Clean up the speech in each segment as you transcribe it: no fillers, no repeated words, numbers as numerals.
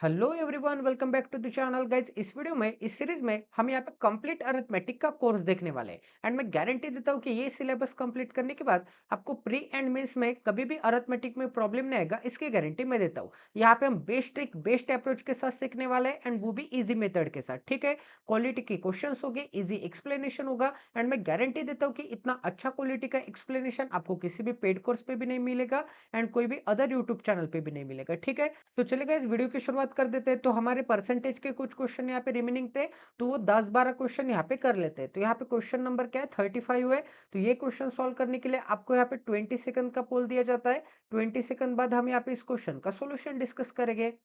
Hello everyone, welcome back to the channel guys. इस video में इस सीरीज में हम यहाँ पे कंप्लीट अरिथमेटिक का कोर्स देखने वाले हैं। एंड मैं गारंटी देता हूँ कि ये सिलेबस कंप्लीट करने के बाद आपको प्री एंड मेंस में कभी भी अरिथमेटिक में प्रॉब्लम नहीं आएगा, इसकी गारंटी मैं देता हूँ। यहाँ पे हम बेस्ट ट्रिक बेस्ट अप्रोच के साथ सीखने वाले हैं, एंड वो भी इजी मेथड के साथ। ठीक है, क्वालिटी के क्वेश्चन होंगे, इजी एक्सप्लेनेशन होगा, एंड मैं गारंटी देता हूँ कि इतना अच्छा क्वालिटी का एक्सप्लेनेशन आपको किसी भी पेड कोर्स पे भी नहीं मिलेगा एंड कोई भी अदर यूट्यूब चैनल पे भी नहीं मिलेगा। ठीक है, तो चलिए इस वीडियो की शुरुआत कर देते हैं। तो हमारे परसेंटेज के कुछ क्वेश्चन यहाँ पे रिमेनिंग थे, तो वो 10-12 क्वेश्चन यहाँ पे कर लेते हैं। तो यहाँ पे क्वेश्चन नंबर क्या है, 35 है। तो ये क्वेश्चन सॉल्व करने के लिए आपको यहाँ पे 20 सेकंड का पोल दिया जाता है। 20 सेकंड बाद हम यहाँ पे इस क्वेश्चन का सोल्यूशन डिस्कस करेंगे।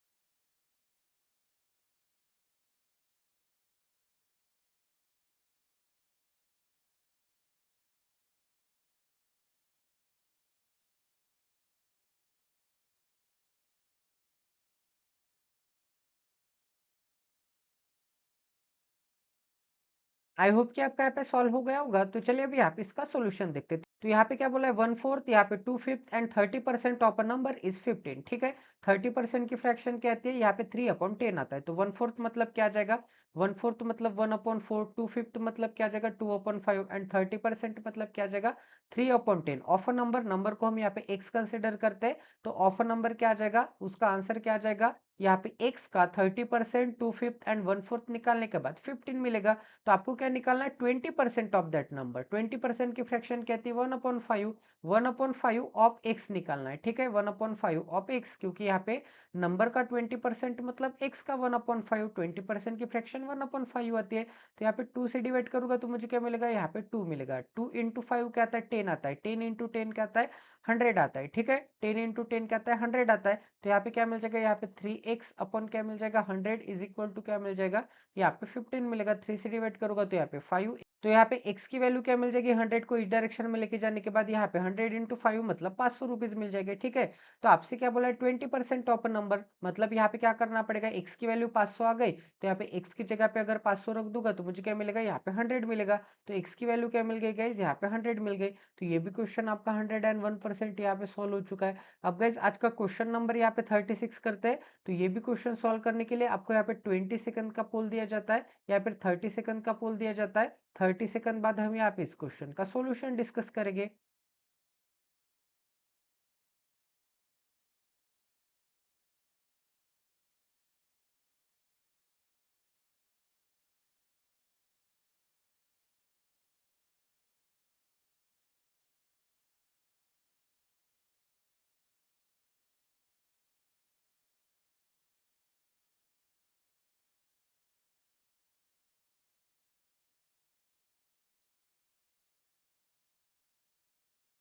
आई होप कि आपका यहाँ पे सॉल्व हो गया होगा। तो चलिए अभी आप इसका सॉल्यूशन देखते हैं। तो यहाँ पे क्या बोला है, 1/4, यहाँ पे 2/5 and 30% of a number is 15। ठीक है, 30% की फ्रैक्शन क्या आती है, यहाँ पे 3/10 आता है। तो 1/4 मतलब क्या आ जाएगा, 1/4 मतलब 1/4, 2/5 मतलब क्या आ जाएगा 2/5, एंड 30% मतलब क्या आ जाएगा 3/10 ऑफ अ नंबर। नंबर को हम यहाँ पे एक्स कंसिडर करते हैं, तो ऑफ अ नंबर क्या आ जाएगा, उसका आंसर क्या आ जाएगा, यहाँ पे एक्स का 30%, 2/5 एंड 1/4 निकालने के बाद 15 मिलेगा। तो आपको क्या निकालना है, 20% ऑफ दैट नंबर। 20% की फ्रैक्शन क्या आती है, 1/5। 1/5 ऑफ एक्स निकालना है। ठीक है, 1/5 ऑफ एक्स, क्योंकि यहाँ पे नंबर का 20% मतलब एक्स का 1/5। 20% की फ्रैक्शन 1/5 आती है। तो यहाँ पे 2 से डिवाइड करूंगा तो मुझे क्या मिलेगा, यहाँ पे 2 मिलेगा। 2 इंटू 5 क्या आता है, 10 आता है। 10 इंटू 10 क्या आता है, 100 आता है। ठीक है, 10 इंटू 10 क्या आता है, 100 आता है। तो यहाँ पे क्या मिल जाएगा, यहाँ पे 3x अपॉन क्या मिल जाएगा, 100 इज इक्वल टू क्या मिल जाएगा, यहाँ पे 15 मिलेगा। 3 से डिवाइड करूंगा तो यहाँ पे 5। तो यहाँ पे x की वैल्यू क्या मिल जाएगी, 100 को इस डायरेक्शन में लेके जाने के बाद यहाँ पे 100 इंटू 5 मतलब 500 रुपीज मिल जाएगा। ठीक है, तो आपसे क्या बोला है, 20% ऑफ नंबर, मतलब यहाँ पे क्या करना पड़ेगा, x की वैल्यू 500 आ गई, तो यहाँ पे x की जगह पे अगर 500 रख दूंगा तो मुझे क्या मिलेगा, यहाँ पे 100 मिलेगा। तो x की वैल्यू क्या मिल गई गाइज, यहाँ पे 100 मिल गई। तो ये भी क्वेश्चन आपका 101% यहाँ पे सोल्व हो चुका है। अब गाइज आज का क्वेश्चन नंबर यहाँ पे 36 करते हैं। तो ये भी क्वेश्चन सॉल्व करने के लिए आपको यहाँ पे 20 सेकंड का पोल दिया जाता है, या फिर 30 सेकंड का पोल दिया जाता है। 30 सेकंड बाद हम यहाँ पे इस क्वेश्चन का सॉल्यूशन डिस्कस करेंगे।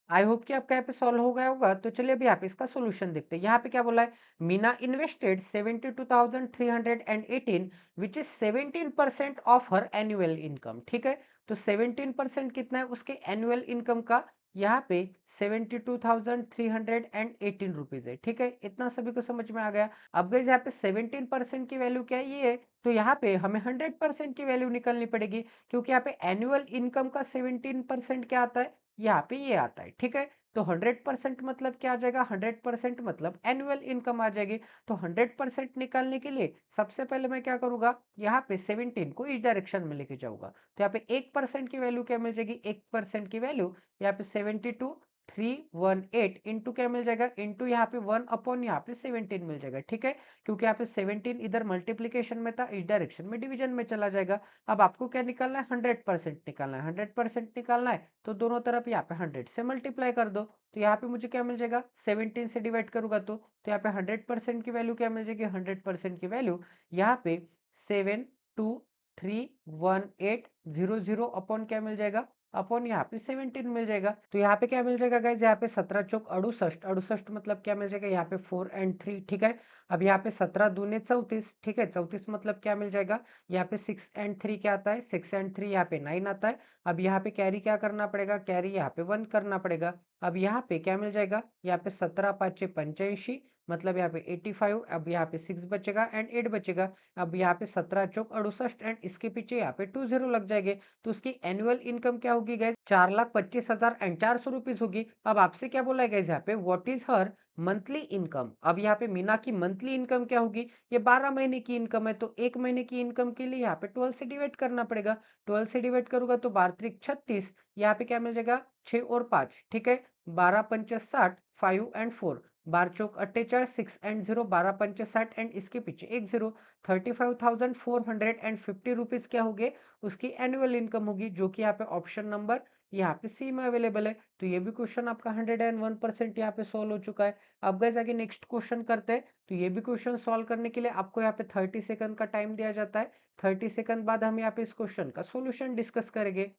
आई होप कि आपका यहाँ पे सॉल्व हो गया होगा। तो चलिए अभी आप इसका सॉल्यूशन देखते हैं। यहाँ पे क्या बोला है, Meena invested 72,318 which is 17% of her annual income. ठीक है, तो 17% कितना है उसके एनुअल इनकम का, यहाँ पे 72,318 रुपीज है। ठीक है, इतना सभी को समझ में आ गया। अब गई यहाँ पे 17% की वैल्यू क्या है, ये है। तो यहाँ पे हमें 100% की वैल्यू निकालनी पड़ेगी, क्योंकि यहाँ पे एनुअल इनकम का 17% क्या आता है, यहाँ पे ये आता है। ठीक है, तो 100% मतलब क्या आ जाएगा, 100% मतलब एनुअल इनकम आ जाएगी। तो 100% निकालने के लिए सबसे पहले मैं क्या करूंगा, यहाँ पे 17 को इस डायरेक्शन में लेके जाऊंगा। तो यहाँ पे 1% की वैल्यू क्या मिल जाएगी, 1% की वैल्यू यहाँ पे 72,318 इंटू क्या मिल जाएगा, इंटू यहाँ पे 1 अपॉन यहाँ पे 17 मिल जाएगा। ठीक है, क्योंकि यहाँ पे 17 इधर मल्टीप्लीकेशन में था, इस डायरेक्शन में डिवीजन में चला जाएगा। अब आपको क्या निकालना है, 100% निकालना है। 100% निकालना है तो दोनों तरफ यहाँ पे 100 से मल्टीप्लाई कर दो। तो यहाँ पे मुझे क्या मिल जाएगा, 17 से डिवाइड करूंगा तो यहाँ पे 100% की वैल्यू क्या मिल जाएगी, 100% की वैल्यू यहाँ पे 72,318 अपॉन क्या मिल जाएगा, अपॉन यहाँ पे 17 मिल जाएगा। तो यहाँ पे क्या मिल जाएगा गाइज, यहाँ पे 17 चौक 68, 68 मतलब क्या मिल जाएगा, यहाँ पे 4 एंड 3। ठीक है, अब यहाँ पे 17 दूने 34। ठीक है, 34 मतलब क्या मिल जाएगा, यहाँ पे 6 एंड 3 क्या आता है, 6 एंड 3 यहाँ पे 9 आता है। अब यहाँ पे कैरी क्या करना पड़ेगा, कैरी यहाँ पे 1 करना पड़ेगा। अब यहाँ पे क्या मिल जाएगा, यहाँ पे 17 5 85 मतलब यहाँ पे 85। अब यहाँ पे 6 बचेगा एंड 8 बचेगा। अब यहाँ पे 17 चौक 68 एंड इसके पीछे यहाँ पे 2 0 लग जाएंगे। तो उसकी एनुअल इनकम क्या होगी गाइज, 4,25,400 रुपीज होगी। अब आपसे क्या बोला है गाइज, यहाँ पे what is her monthly income. अब यहाँ पे मीना की मंथली इनकम क्या होगी, ये 12 महीने की इनकम है, तो 1 महीने की इनकम के लिए यहाँ पे 12 से डिवाइड करना पड़ेगा। 12 से डिवाइड करूंगा तो 12 त्रिक 36, यहाँ पे क्या मिल जाएगा 6 और 5, ठीक है। 12 पंचे 60, 5 एंड 4, 12 चौक 48, 6 एंड 0, 12 पंचे 60 एंड इसके पीछे एक 0, 35,450 रुपीज क्या होगे, उसकी एनुअल इनकम होगी, जो कि यहाँ पे ऑप्शन नंबर यहाँ पे सी में अवेलेबल है। तो ये भी क्वेश्चन आपका 101% यहाँ पे सॉल्व हो चुका है। अब गाइस आगे नेक्स्ट क्वेश्चन करते हैं। तो ये भी क्वेश्चन सॉल्व करने के लिए आपको यहाँ पे 30 सेकंड का टाइम दिया जाता है। 30 सेकंड बाद हम यहाँ पे इस क्वेश्चन का सॉल्यूशन डिस्कस करेंगे।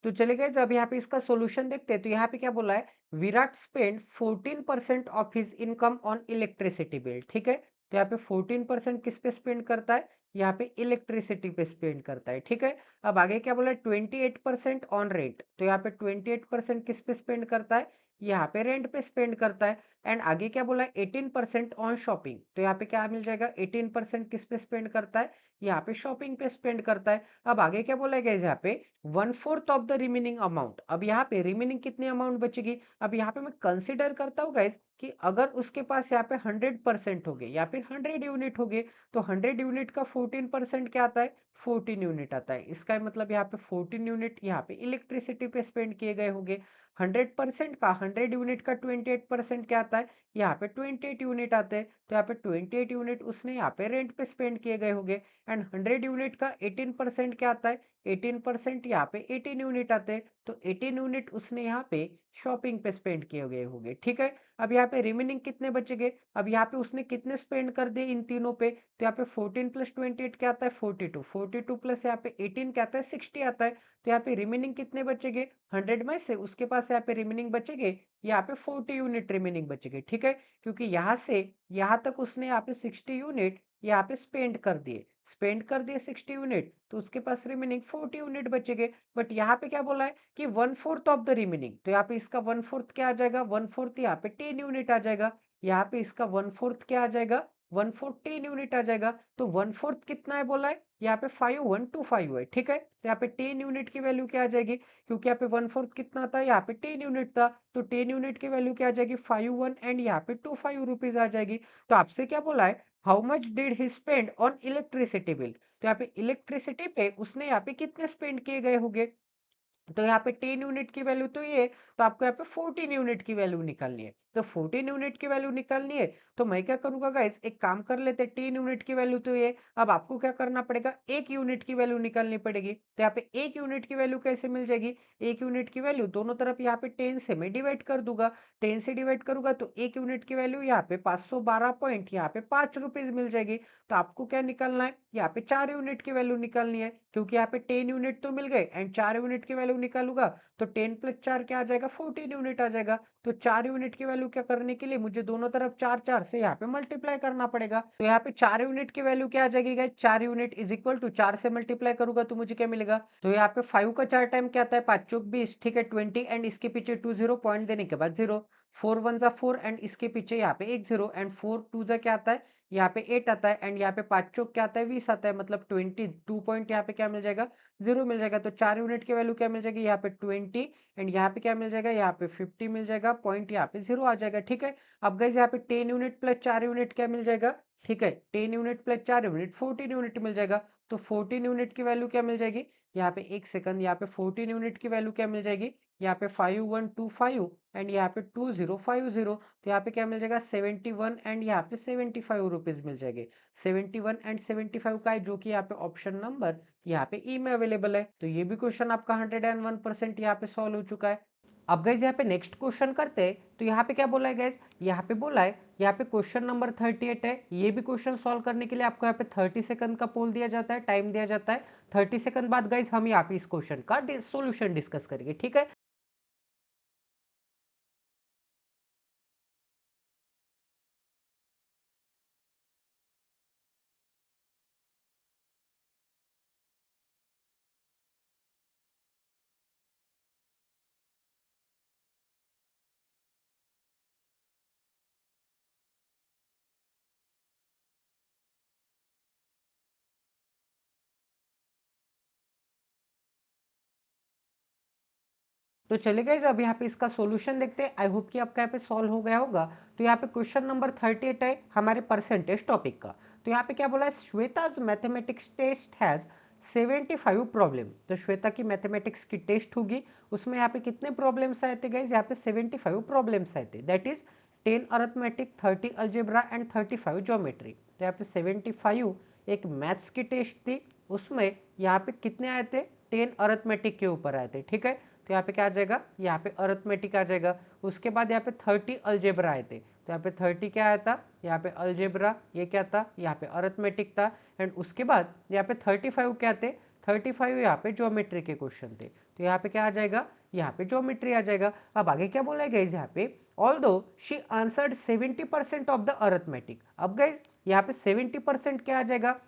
तो चलिए गाइस अब यहाँ पे इसका सॉल्यूशन देखते हैं। तो यहाँ पे क्या बोला है, Virat spend 14% of his income on electricity bill, ठीक है। तो यहाँ पे 14% किस पे स्पेंड करता है, यहाँ पे इलेक्ट्रिसिटी पे स्पेंड करता है, ठीक है। अब आगे क्या बोला है, 28% ऑन रेंट। तो यहाँ पे 28% किस पे स्पेंड करता है, यहाँ पे रेंट पे स्पेंड करता है। एंड आगे क्या बोला है, 18% ऑन शॉपिंग। तो यहाँ पे क्या मिल जाएगा, 18% किस पे स्पेंड करता है, यहाँ पे शॉपिंग पे स्पेंड करता है। अब आगे क्या बोला है यहाँ पे, 1/4 ऑफ द रिमेनिंग अमाउंट। अब यहाँ पे रिमेनिंग कितनी अमाउंट बचेगी, अब यहाँ पे मैं कंसिडर करता हूँ गाइज कि अगर उसके पास यहाँ पे 100% हो गए या फिर 100 यूनिट हो गए, तो 100 यूनिट का 14% क्या आता है, 14 यूनिट आता है। इसका मतलब यहाँ पे 14 यूनिट यहाँ पे इलेक्ट्रिसिटी पे स्पेंड किए गए होंगे। 100% का 100 यूनिट का 28% क्या आता है, यहाँ पे 28 यूनिट आते हैं। तो यहाँ पे 28 यूनिट उसने यहाँ पे रेंट पे स्पेंड किए गए होंगे। एंड 100 यूनिट का 18% क्या आता है, 18% यहाँ पे 18 यूनिट आते हैं। तो 18 यूनिट उसने यहाँ पे शॉपिंग पे स्पेंड किए गए होंगे, ठीक है। अब यहाँ पे रिमेनिंग कितने बचेंगे, अब यहाँ पे उसने कितने स्पेंड कर दिए इन तीनों पे, तो यहाँ पे 14 प्लस 28 क्या आता है, 42, 42 प्लस यहाँ पे 18 क्या आता है, 60 आता है। तो यहाँ पे रिमेनिंग कितने बचेंगे, 100 में से उसके पास यहाँ पे रिमेनिंग बचेंगे, यहाँ पे 40 यूनिट रिमेनिंग बचेंगे, ठीक है। क्योंकि यहाँ से यहाँ तक उसने यहाँ पे 60 यूनिट यहाँ पे स्पेंड कर दिए 60 यूनिट, तो उसके पास रिमेनिंग 40 यूनिट बचेंगे। बट यहाँ पे क्या बोला है कि 1/4 ऑफ द रिमेनिंग, तो यहाँ पे इसका 1/4 क्या आ जाएगा, 1/4 यहाँ पे 10 यूनिट आ जाएगा। यहाँ पे इसका 1/4 क्या आ जाएगा, 1/4 10 यूनिट आ जाएगा। तो 1/4 कितना है बोला है, यहाँ पे 5125 है, ठीक है। तो यहाँ पे 10 यूनिट की वैल्यू क्या आ जाएगी, क्योंकि यहाँ पे 1/4 कितना था, यहाँ पे 10 यूनिट था, तो 10 यूनिट की वैल्यू क्या आ जाएगी, 51 एंड यहाँ पे 25 रुपीज आ जाएगी। तो आपसे क्या बोला है, how much did he spend on electricity bill. तो यहाँ पे इलेक्ट्रिसिटी पे उसने यहाँ पे कितने स्पेंड किए गए होंगे, तो यहाँ पे 10 यूनिट की वैल्यू तो ये, तो आपको यहाँ पे 14 यूनिट की वैल्यू निकालनी है। तो 14 यूनिट की वैल्यू निकालनी है, तो मैं क्या करूंगा गाइस, एक काम कर लेते हैं, 10 यूनिट की वैल्यू तो ये, अब आपको क्या करना पड़ेगा, 1 यूनिट की वैल्यू निकालनी पड़ेगी। तो यहाँ पे 1 यूनिट की वैल्यू कैसे मिल जाएगी, 1 यूनिट की वैल्यू दोनों तरफ यहाँ पे 10 से मैं डिवाइड कर दूंगा। 10 से डिवाइड करूंगा तो 1 यूनिट की वैल्यू यहाँ पे 512 पॉइंट यहाँ पे 5 रुपीज मिल जाएगी। तो आपको क्या निकालना है, यहाँ पे 4 यूनिट की वैल्यू निकालनी है, क्योंकि यहाँ पे 10 यूनिट तो मिल गए एंड 4 यूनिट की वैल्यू निकालूंगा तो 10 प्लस 4 क्या आ जाएगा, 14 यूनिट आ जाएगा। तो 4 यूनिट की वैल्यू क्या करने के लिए मुझे दोनों तरफ 4 4 से यहाँ पे मल्टीप्लाई करना पड़ेगा। तो यहाँ पे 4 यूनिट की वैल्यू क्या आ जाएगी guys, 4 unit is equal to 4 से मल्टीप्लाई करूंगा तो मुझे क्या मिलेगा, तो यहाँ पे 5 का 4 टाइम क्या आता है, 5 चौक 20, ठीक है, 20 एंड इसके पीछे 2 0 पॉइंट देने के बाद 0, 4 1 जा 4 एंड इसके पीछे यहाँ पे एक 0 एंड 4 2 जा क्या आता है, यहाँ पे 8 आता है एंड यहाँ पे 5 चौक क्या आता है, 20 आता है, मतलब 22 पॉइंट यहाँ पे क्या मिल जाएगा, 0 मिल जाएगा। तो 4 यूनिट की वैल्यू क्या मिल जाएगी, यहाँ पे 20 एंड यहाँ पे क्या मिल जाएगा, यहाँ पे 50 मिल जाएगा, पॉइंट यहाँ पे 0 आ जाएगा, ठीक है। अब गाइस यहाँ पे 10 यूनिट प्लस 4 यूनिट क्या मिल जाएगा, ठीक है, 10 यूनिट प्लस 4 यूनिट 14 यूनिट मिल जाएगा। तो 14 यूनिट की वैल्यू क्या मिल जाएगी, यहाँ पे एक सेकंड, यहाँ पे 14 यूनिट की वैल्यू क्या मिल जाएगी, यहाँ पे 5125 एंड यहाँ पे 2050, तो यहाँ पे क्या मिल जाएगा 71 एंड यहाँ पे 75 रुपीज मिल जाएंगे। 71 एंड 75 का है, जो कि यहाँ पे ऑप्शन नंबर यहाँ पे ई में अवेलेबल है। तो ये भी क्वेश्चन आपका 101% यहाँ पे सॉल्व हो चुका है। अब गाइज यहाँ पे नेक्स्ट क्वेश्चन करते हैं। तो यहाँ पे क्या बोला है गाइज, यहाँ पे बोला है, यहाँ पे क्वेश्चन नंबर 38 है। ये भी क्वेश्चन सॉल्व करने के लिए आपको यहाँ पे 30 सेकंड का पोल दिया जाता है, टाइम दिया जाता है। 30 सेकंड बाद गाइज हम यहाँ पे इस क्वेश्चन का सोल्यूशन डिस्कस करेंगे, ठीक है। तो चलिए गाइस अब यहाँ पे इसका सॉल्यूशन देखते हैं। आई होप कि आपका यहाँ पे सॉल्व हो गया होगा। तो यहाँ पे क्वेश्चन नंबर 38 है हमारे परसेंटेज टॉपिक का। तो यहाँ पे क्या बोला है, Shweta's mathematics test has 75 problem. तो श्वेता की मैथमेटिक्स की टेस्ट होगी, उसमें यहाँ पे कितने प्रॉब्लम्स आए थे गाइस, यहाँ पे 75 प्रॉब्लम्स आए थे। That is 10 arithmetic, 30 algebra and 35 geometry. तो यहाँ पे 75 एक मैथ्स की टेस्ट थी, उसमें यहाँ पे कितने आए थे, 10 अरिथमेटिक के ऊपर आए थे। ठीक है, तो यहाँ पे क्या आ जाएगा, यहाँ पे अरिथमेटिक आ जाएगा। उसके बाद यहाँ पे 30 अलजेब्रा आए थे। तो यहाँ पे 30 क्या आया था, यहाँ पे अलजेब्रा, ये क्या था, यहाँ पे अरिथमेटिक था। एंड उसके बाद यहाँ पे 35 क्या थे, 35 यहाँ पे ज्योमेट्री के क्वेश्चन थे। तो यहाँ पे क्या आ जाएगा, यहाँ पे ज्योमेट्री आ जाएगा। अब आगे क्या बोला है गाइज, यहाँ पे although she answered 70% of the arithmetic. अब गाइज यहाँ पे 70% क्या आ जाएगा,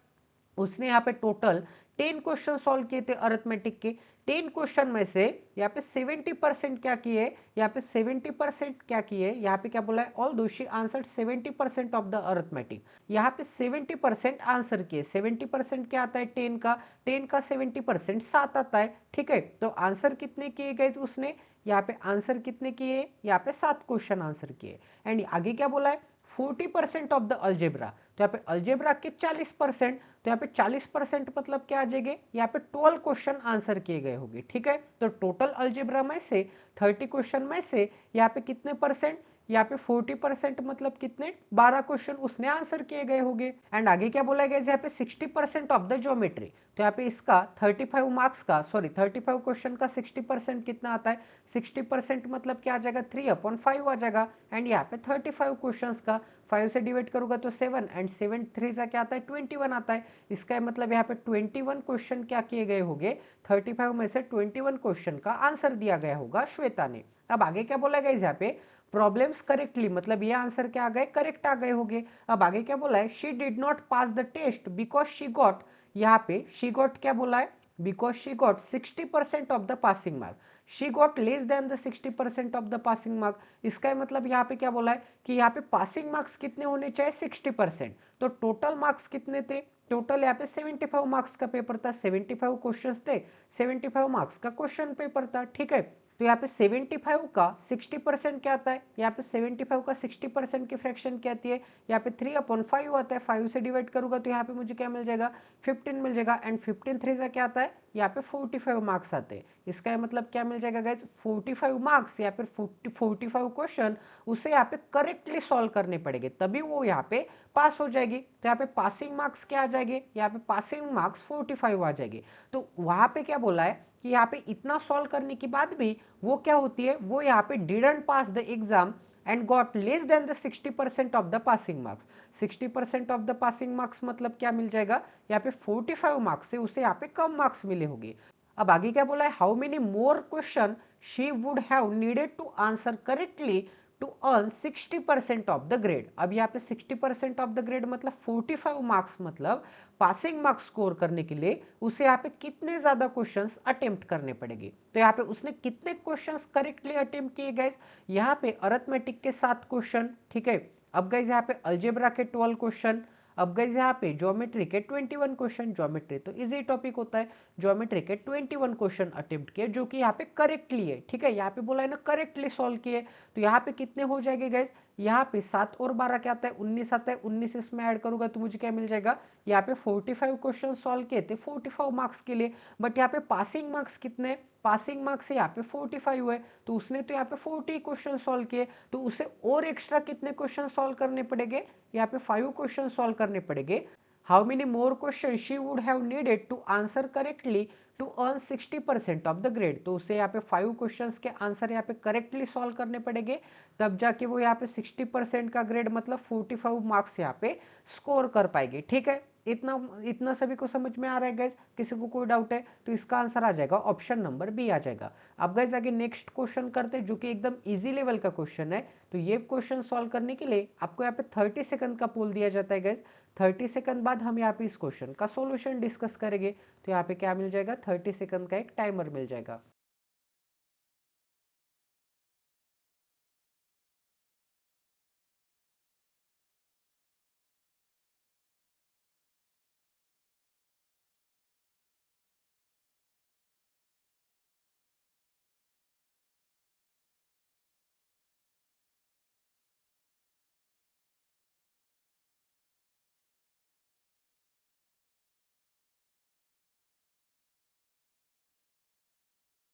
उसने यहाँ पे टोटल 10 क्वेश्चन सॉल्व किए थे अरिथमेटिक के। 10 क्वेश्चन में से यहाँ पे 70% क्या किए, यहाँ पे 70% क्या किए, यहाँ पे क्या बोला है, although she answered 70% of the arithmetic. यहाँ पे 70% आंसर किए। 70% क्या आता है, 10 का, 10 का 70% 7 आता है। ठीक है, तो आंसर कितने किए गए उसने, यहाँ पे आंसर कितने किए, यहाँ पे 7 क्वेश्चन आंसर किए। एंड आगे क्या बोला है, 40% ऑफ द अलजेब्रा। तो यहाँ पे अलजेब्रा के 40%, तो यहाँ पे 40% मतलब क्या आ जाएंगे, यहाँ पे 12 क्वेश्चन आंसर किए गए होंगे। ठीक है, तो टोटल अलजेब्रा में से 30 क्वेश्चन में से यहाँ पे कितने परसेंट, यहाँ पे 40% मतलब कितने, 12 क्वेश्चन उसने आंसर किए गए होंगे। एंड आगे क्या बोला गया, यहाँ पे 60% ऑफ द ज्योमेट्री। तो यहाँ पे इसका 35 मार्क्स का, सॉरी 35 क्वेश्चन का 60% कितना आता है, 60% मतलब क्या आ जाएगा, 3/5 आ जाएगा। एंड यहाँ पे 35 क्वेश्चन का 5 से डिवाइड करूंगा तो 7, एंड 7 3 क्या आता है, 21 आता है। इसका मतलब यहाँ पे 21 क्वेश्चन क्या किए गए होंगे, 35 में से 21 क्वेश्चन का आंसर दिया गया होगा श्वेता ने। अब आगे क्या बोला गया यहाँ पे, प्रॉब्लम्स करेक्टली, मतलब ये आंसर क्या आ गए, करेक्ट आ गए होंगे। अब आगे क्या बोला है, she did not pass the test because she got, यहाँ पे शी गॉट क्या बोला है, because she got 60% of the passing mark. She got less than the 60% of the passing mark. इसका मतलब यहाँ पे क्या बोला है कि यहाँ पे पासिंग मार्क्स कितने होने चाहिए, 60%। तो टोटल मार्क्स कितने थे, टोटल यहाँ पे 75 मार्क्स का पेपर था, 75 क्वेश्चंस थे, 75 मार्क्स का क्वेश्चन पेपर था। ठीक है, तो यहाँ पे 75 का 60% क्या आता है, यहाँ पे 75 का 60% की फ्रैक्शन क्या आती है, यहाँ पे 3/5 आता है। 5 से डिवाइड करूंगा तो यहाँ पे मुझे क्या मिल जाएगा, 15 मिल जाएगा। एंड 15 3 से क्या आता है, यहाँ पे 45 मार्क्स आते हैं। इसका मतलब क्या मिल जाएगा गाइज, 45 मार्क्स या फिर 45 क्वेश्चन उसे यहाँ पे करेक्टली सॉल्व करने पड़ेंगे, तभी वो यहाँ पे पास हो जाएगी। तो यहाँ पे पासिंग मार्क्स क्या आ जाएंगे, यहाँ पे पासिंग मार्क्स 45 आ जाएंगे। तो वहां पे क्या बोला है कि यहाँ पे इतना सॉल्व करने के बाद भी वो क्या होती है, वो यहाँ पे didn't pass the exam and got less than the 60% of the passing marks. 60% of the passing marks मतलब क्या मिल जाएगा, यहाँ पे 45 मार्क्स से उसे यहाँ पे कम मार्क्स मिले होंगे। अब आगे क्या बोला है, how many more question she would have needed to answer correctly to earn 60% of the grade. अब यहाँ पे 60% ऑफ द ग्रेड मतलब 45 मार्क्स, मतलब पासिंग मार्क्स स्कोर करने के लिए उसे यहाँ पे कितने ज्यादा क्वेश्चंस अटेम्प्ट करने पड़ेंगे। तो यहाँ पे उसने कितने क्वेश्चंस करेक्टली अटेम्प्ट किए गए, यहाँ पे अरिथमेटिक के 7 क्वेश्चन। ठीक है, अब गए यहाँ पे अलजेब्रा के 12 क्वेश्चन। अब गए यहाँ पे ज्योमेट्री के 21 क्वेश्चन, ज्योमेट्री तो इजी टॉपिक होता है, ज्योमेट्री के 21 क्वेश्चन अटेम्प्ट किए जो कि यहाँ पे करेक्टली है। ठीक है, यहाँ पे बोला है ना करेक्टली सॉल्व किए। तो यहाँ पे कितने हो जाएंगे गाइज, यहाँ पे 7 और 12 क्या आता है, 19 आता है। 19 इसमें ऐड करूंगा तो मुझे क्या मिल जाएगा, यहाँ पे 45 क्वेश्चन सॉल्व किए थे 45 मार्क्स के लिए। बट यहाँ पे पासिंग मार्क्स कितने, पासिंग मार्क्स यहाँ पे 45 हुए, तो उसने तो यहाँ पे 40 क्वेश्चन सॉल्व किए, तो उसे और एक्स्ट्रा कितने क्वेश्चन सॉल्व करने पड़ेंगे, यहाँ पे 5 क्वेश्चन सॉल्व करने पड़ेंगे। How many more question she would have needed to answer correctly to earn 60% of the grade. तो उसे यहाँ पे 5 क्वेश्चंस के आंसर यहाँ पे करेक्टली सॉल्व करने पड़ेंगे, तब जाके वो यहाँ पे 60% का ग्रेड मतलब 45 मार्क्स यहाँ पे स्कोर कर पाएगी। ठीक है, इतना इतना सभी को समझ में आ रहा है गाइज, किसी को कोई डाउट है तो इसका आंसर आ जाएगा ऑप्शन नंबर बी आ जाएगा। अब गाइज आगे नेक्स्ट क्वेश्चन करते हैं जो कि एकदम इजी लेवल का क्वेश्चन है। तो ये क्वेश्चन सॉल्व करने के लिए आपको यहाँ पे 30 सेकंड का पोल दिया जाता है गाइज। 30 सेकंड बाद हम यहाँ पे इस क्वेश्चन का सॉल्यूशन डिस्कस करेंगे। तो यहाँ पे क्या मिल जाएगा, 30 सेकंड का एक टाइमर मिल जाएगा।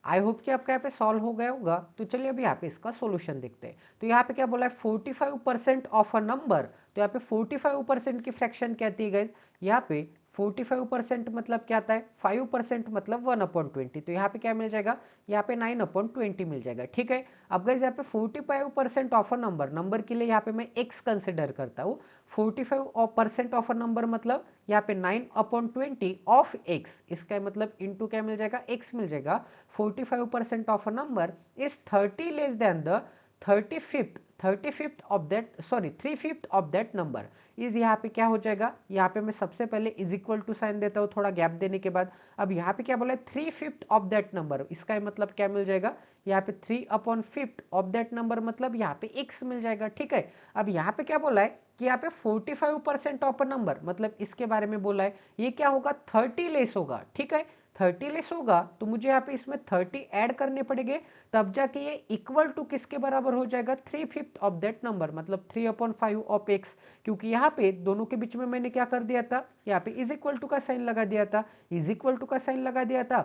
आई होप कि आपका यहाँ पे सॉल्व हो गया होगा। तो चलिए अभी यहाँ पे इसका सॉल्यूशन देखते हैं। तो यहाँ पे क्या बोला है 45% ऑफ अ नंबर। तो यहाँ पे 45% की फ्रैक्शन क्या आती है गाइज, यहाँ पे 45% मतलब क्या आता है 5% मतलब 1/20। तो यहाँ पे क्या मिल जाएगा, यहाँ पे 9/20 मिल जाएगा। ठीक है, अब गाइज यहाँ पे 45% ऑफ अ नंबर, नंबर के लिए यहाँ पे मैं x कंसिडर करता हूँ। 45% ऑफ अ नंबर मतलब यहाँ पे 9/20 ऑफ x, इसका मतलब इंटू क्या मिल जाएगा, x मिल जाएगा। 45% of a number is 30 less than the 35th of that, sorry 3/5 of that number is. यहाँ पे क्या हो जाएगा, यहाँ पे मैं सबसे पहले इज इक्वल टू साइन देता हूँ थोड़ा गैप देने के बाद। अब यहाँ पे क्या बोला है 3/5 ऑफ दैट नंबर, इसका मतलब क्या मिल जाएगा, यहाँ पे 3/5 ऑफ दैट नंबर मतलब यहाँ पे x मिल जाएगा। ठीक है, अब यहाँ पे क्या बोला है कि यहाँ पे 45% ऑफ अ नंबर मतलब इसके बारे में बोला है, ये क्या होगा 30 लेस होगा। ठीक है, 30 लेस होगा तो मुझे यहाँ पे इसमें 30 ऐड करने पड़ेंगे, तब जाके ये इक्वल टू किसके बराबर हो जाएगा 3/5 ऑफ दैट नंबर मतलब 3/5 ऑफ x। क्योंकि यहाँ पे दोनों के बीच में मैंने क्या कर दिया था, यहाँ पे इज इक्वल टू का साइन लगा दिया था, इज इक्वल टू का साइन लगा दिया था,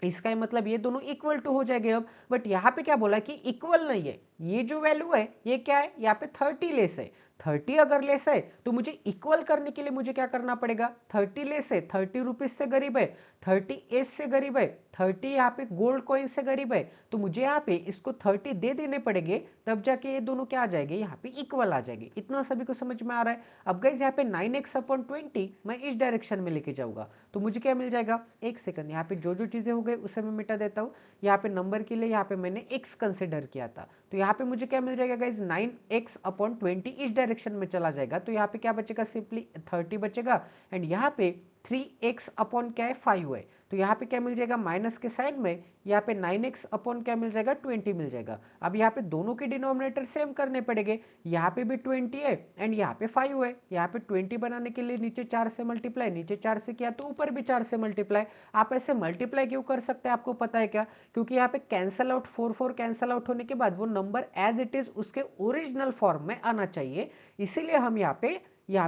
इसका मतलब ये दोनों इक्वल टू हो जाएंगे अब। बट यहाँ पे क्या बोला कि इक्वल नहीं है, ये जो वैल्यू है ये क्या है, यहाँ पे 30 लेस है। 30 अगर लेस है तो मुझे इक्वल करने के लिए मुझे क्या करना पड़ेगा, 30 लेस है, 30 रुपीज से गरीब है, 30 एस से गरीब है, 30 यहाँ पे गोल्ड कॉइन से गरीब है, तो मुझे यहाँ पे इसको 30 दे देने पड़ेंगे, तब जाके ये दोनों क्या आ जाएंगे, यहाँ पे इक्वल आ जाएंगे। इतना सभी को समझ में आ रहा है। अब गाइस यहाँ पे 9x/20 मैं इस डायरेक्शन में लेके जाऊंगा तो मुझे क्या मिल जाएगा, एक सेकंड, यहाँ पे जो जो चीजें हो गई उसे मैं मिटा देता हूँ। यहाँ पे नंबर के लिए यहाँ पे मैंने x कंसिडर किया था, तो यहाँ पे मुझे क्या मिल जाएगा गाइज 9x/20 इस डायरेक्शन में चला जाएगा, तो यहाँ पे क्या बचेगा, सिंपली 30 बचेगा। एंड यहाँ पे 3x अपॉन क्या है 5 है, तो यहाँ पे क्या मिल जाएगा माइनस के साइड में, यहाँ पे 9x अपॉन क्या मिल जाएगा 20 मिल जाएगा। अब यहाँ पे दोनों के डिनोमिनेटर सेम करने पड़ेंगे, यहाँ पे भी 20 है एंड यहाँ पे 5 है। यहाँ पे 20 बनाने के लिए नीचे 4 से मल्टीप्लाई, नीचे 4 से किया तो ऊपर भी 4 से मल्टीप्लाई। आप ऐसे मल्टीप्लाई क्यों कर सकते हैं आपको पता है क्या, क्योंकि यहाँ पे कैंसल आउट 4 कैंसल आउट होने के बाद वो नंबर एज इट इज उसके ओरिजिनल फॉर्म में आना चाहिए, इसीलिए हम यहाँ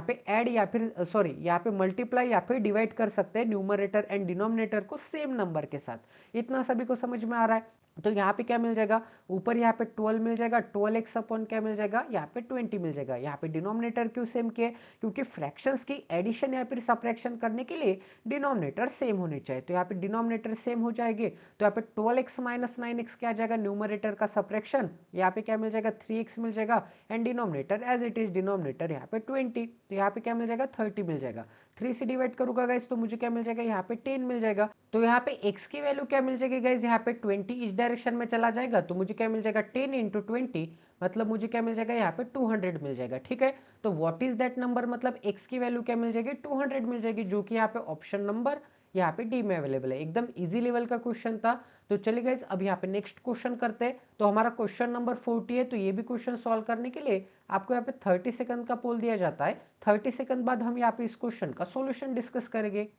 पे ऐड या फिर सॉरी यहाँ पे मल्टीप्लाई या फिर डिवाइड कर सकते हैं न्यूमरेटर एंड डिनोमिनेटर को सेम नंबर के साथ। इतना सभी को समझ में आ रहा है। तो यहाँ पे क्या मिल जाएगा, ऊपर यहाँ पे 12 मिल जाएगा, 12x अपॉन क्या मिल जाएगा, यहाँ पे 20 मिल जाएगा। यहाँ पे डिनोमिनेटर क्यों सेम किए, क्योंकि फ्रैक्शंस की एडिशन या फिर सब्ट्रैक्शन करने के लिए डिनोमिनेटर सेम होने चाहिए, तो यहाँ पे डिनोमिनेटर सेम हो जाएंगे। तो यहाँ पे 12x माइनस 9x क्या आ जाएगा, न्यूमरेटर का सब्ट्रैक्शन, यहाँ पे क्या मिल जाएगा 3x मिल जाएगा and denominator as it is denominator यहाँ पे 20, तो यहाँ पे क्या मिल जाएगा 30 मिल जाएगा। 3 से डिवाइड करूंगा गाइस तो मुझे क्या मिल जाएगा, यहाँ पे 10 मिल जाएगा। तो यहाँ पे x की वैल्यू क्या मिल जाएगी गाइस, यहाँ पे 20 इस डायरेक्शन में चला जाएगा तो मुझे क्या मिल जाएगा 10 इंटू 20 मतलब मुझे क्या मिल जाएगा, यहाँ पे 200 मिल जाएगा। ठीक है, तो व्हाट इज दैट नंबर मतलब x की वैल्यू क्या मिल जाएगी 200 मिल जाएगी, जो कि यहाँ पे ऑप्शन नंबर यहाँ पे डी में अवेलेबल है। एकदम इजी लेवल का क्वेश्चन था। तो चलिए गाइस अब यहाँ पे नेक्स्ट क्वेश्चन करते हैं। तो हमारा क्वेश्चन नंबर 40 है, तो ये भी क्वेश्चन सॉल्व करने के लिए आपको यहाँ पे 30 सेकंड का पोल दिया जाता है। 30 सेकंड बाद हम यहाँ पे इस क्वेश्चन का सॉल्यूशन डिस्कस करेंगे।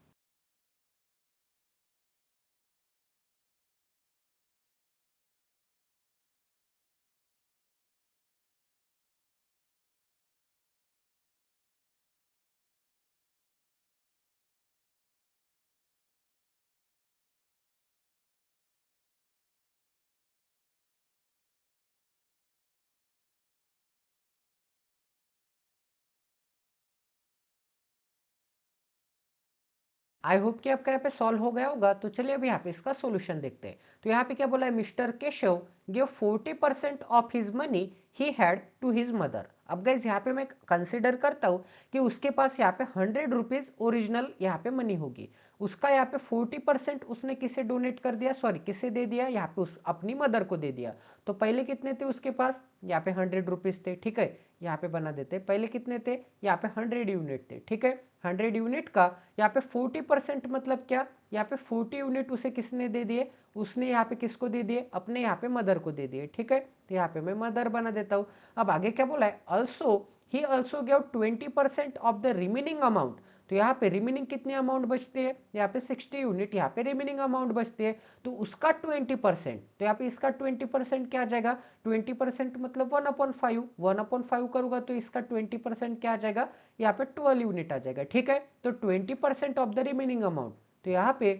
आई होप कि आपका यहाँ पे सॉल्व हो गया होगा। तो चलिए अभी यहाँ पे इसका सॉल्यूशन देखते हैं। तो यहाँ पे क्या बोला है, mister Keshav give 40% of his money he had to his mother. अब गाइज यहाँ पे मैं कंसिडर करता हूँ कि उसके पास यहाँ पे 100 रुपीज ओरिजिनल यहाँ पे मनी होगी, उसका यहाँ पे 40% उसने किसे डोनेट कर दिया, सॉरी किसे दे दिया, यहाँ पे उस अपनी मदर को दे दिया। तो पहले कितने थे उसके पास, यहाँ पे 100 रुपीज थे। ठीक है, यहाँ पे बना देते पहले कितने थे, यहाँ पे 100 यूनिट थे। ठीक है, 100 यूनिट का यहाँ पे 40% मतलब क्या, यहाँ पे 40 यूनिट उसे किसने दे दिए, उसने यहाँ पे किसको दे दिए, अपने यहाँ पे मदर को दे दिए। ठीक है, तो यहाँ पे मैं मदर बना देता हूँ। अब आगे क्या बोला है, also he also gave 20% of the remaining amount. तो यहाँ पे रिमेनिंग कितनी अमाउंट बचती है, यहाँ पे 60 यूनिट यहाँ पे रिमेनिंग अमाउंट बचती है, तो उसका 20%, तो यहाँ पे इसका 20% क्या आ जाएगा, 20% मतलब 1/5, 1/5 करूंगा तो इसका 20% क्या आ जाएगा, यहाँ पे 12 यूनिट आ जाएगा। ठीक है, तो 20% ऑफ द रिमेनिंग अमाउंट, तो यहाँ पे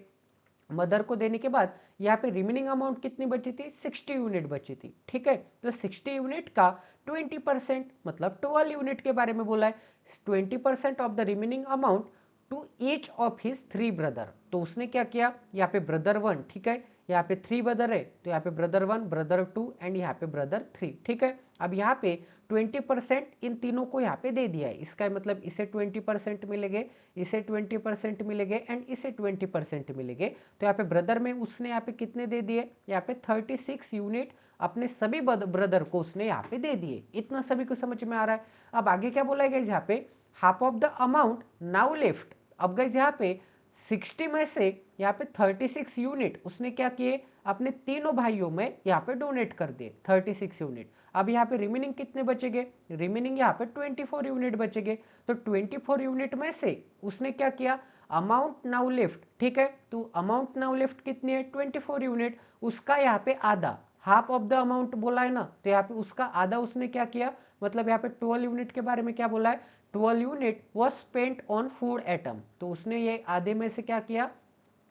मदर को देने के बाद यहाँ पे रिमेनिंग अमाउंट कितनी बची थी, 60 यूनिट बची थी, ठीक है। तो 60 यूनिट का 20% मतलब 12 यूनिट के बारे में बोला है। 20% of the remaining amount to each of his 3 brother. तो उसने क्या किया, यहाँ पे ब्रदर 1, ठीक है, यहाँ पे 3 ब्रदर है, तो यहाँ पे ब्रदर 1, ब्रदर 2 एंड यहाँ पे ब्रदर 3, ठीक है। अब यहाँ पे 20% इन तीनों को यहाँ पे दे दिया है। इसका मतलब इसे 20% मिलेंगे, इसे 20% मिलेंगे एंड इसे 20% मिलेंगे। तो यहाँ पे ब्रदर में उसने यहाँ पे कितने दे दिए, यहाँ पे 36 यूनिट अपने सभी ब्रदर को उसने यहाँ पे दे दिए। इतना सभी को समझ में आ रहा है। अब आगे क्या बोला गया यहाँ पे, half of the amount now left. अब गए यहाँ पे 60 में से यहाँ पे 36 यूनिट उसने क्या किए, अपने तीनों भाइयों में यहाँ पे डोनेट कर दिए 36 यूनिट। अब यहाँ पे रिमेनिंग कितने बचेंगे, रिमेनिंग यहाँ पे 24 यूनिट बचेंगे। तो 24 यूनिट में से उसने क्या किया, अमाउंट नाउ लेफ्ट, ठीक है। तो अमाउंट नाउ लेफ्ट कितनी है, 24 यूनिट। उसका यहाँ पे आधा, हाफ ऑफ द अमाउंट बोला है ना, तो यहाँ पे उसका आधा उसने क्या किया, मतलब यहाँ पे 12 यूनिट के बारे में क्या बोला है, 12 unit was spent on food item. तो उसने ये आधे में से क्या किया,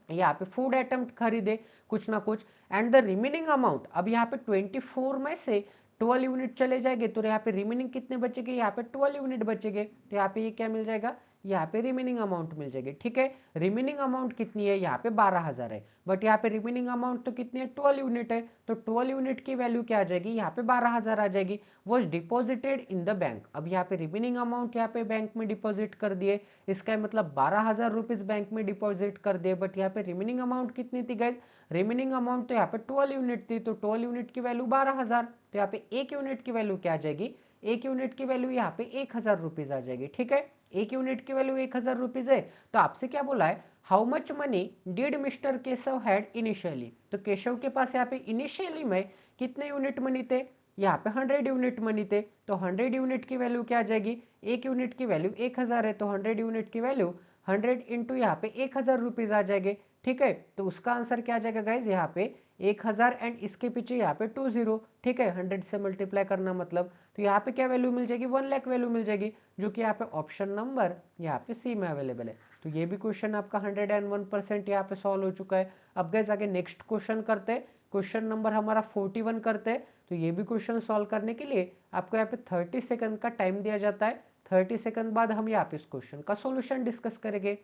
यहाँ पे फूड आइटम खरीदे कुछ ना कुछ। एंड द रिमेनिंग अमाउंट, अब यहाँ पे 24 में से 12 यूनिट चले जाएंगे तो यहाँ पे रिमेनिंग कितने बचेंगे, यहाँ पे 12 यूनिट बचेंगे। तो यहाँ पे ये क्या मिल जाएगा, यहाँ पे रिमेनिंग अमाउंट मिल जाएगी, ठीक है। रिमेनिंग अमाउंट कितनी है, यहाँ पे 12,000 है, बट यहाँ पे रिमेनिंग अमाउंट तो कितनी है, 12 यूनिट है। तो 12 यूनिट की वैल्यू क्या आ जाएगी, यहाँ पे 12,000 आ जाएगी। Was deposited in the bank. अब यहाँ पे रिमेनिंग अमाउंट यहाँ पे बैंक में डिपॉजिट कर दिए, इसका मतलब 12,000 रुपीज बैंक में डिपॉजिट कर दिए, बट यहाँ पे रिमेनिंग अमाउंट कितनी थी गाइज, रिमेनिंग अमाउंट तो यहाँ पे 12 यूनिट थी, तो 12 यूनिट की वैल्यू 12,000। तो यहाँ पे एक यूनिट की वैल्यू क्या आ जाएगी, एक यूनिट की वैल्यू यहाँ पे 1,000 रुपीज आ जाएगी, ठीक है। एक यूनिट की वैल्यू 1,000 रुपीज है। तो आपसे क्या बोला है, how much money did mister Keshav had initially. तो केशव के पास यहाँ पे इनिशियली में कितने यूनिट मनी थे, यहाँ पे 100 यूनिट मनी थे। तो 100 यूनिट की वैल्यू क्या आ जाएगी, एक यूनिट की वैल्यू 1,000 है, तो 100 यूनिट की वैल्यू 100 इंटू यहाँ पे 1,000 रुपीज आ जाएंगे, ठीक है। तो उसका आंसर क्या आ जाएगा गाइज, यहाँ पे 1,000 एंड इसके पीछे यहाँ पे 20, ठीक है, 100 से मल्टीप्लाई करना मतलब। तो यहाँ पे क्या वैल्यू मिल जाएगी, 1 लाख वैल्यू मिल जाएगी, जो कि यहाँ पे ऑप्शन नंबर यहाँ पे सी में अवेलेबल है। तो ये भी क्वेश्चन आपका 101% यहाँ पे सॉल्व हो चुका है। अब गाइज आगे नेक्स्ट क्वेश्चन करते हैं, क्वेश्चन नंबर हमारा 41 करते हैं। तो ये भी क्वेश्चन सॉल्व करने के लिए आपको यहाँ पे 30 सेकंड का टाइम दिया जाता है। 30 सेकंड बाद हम यहाँ पे इस क्वेश्चन का सॉल्यूशन डिस्कस करेंगे।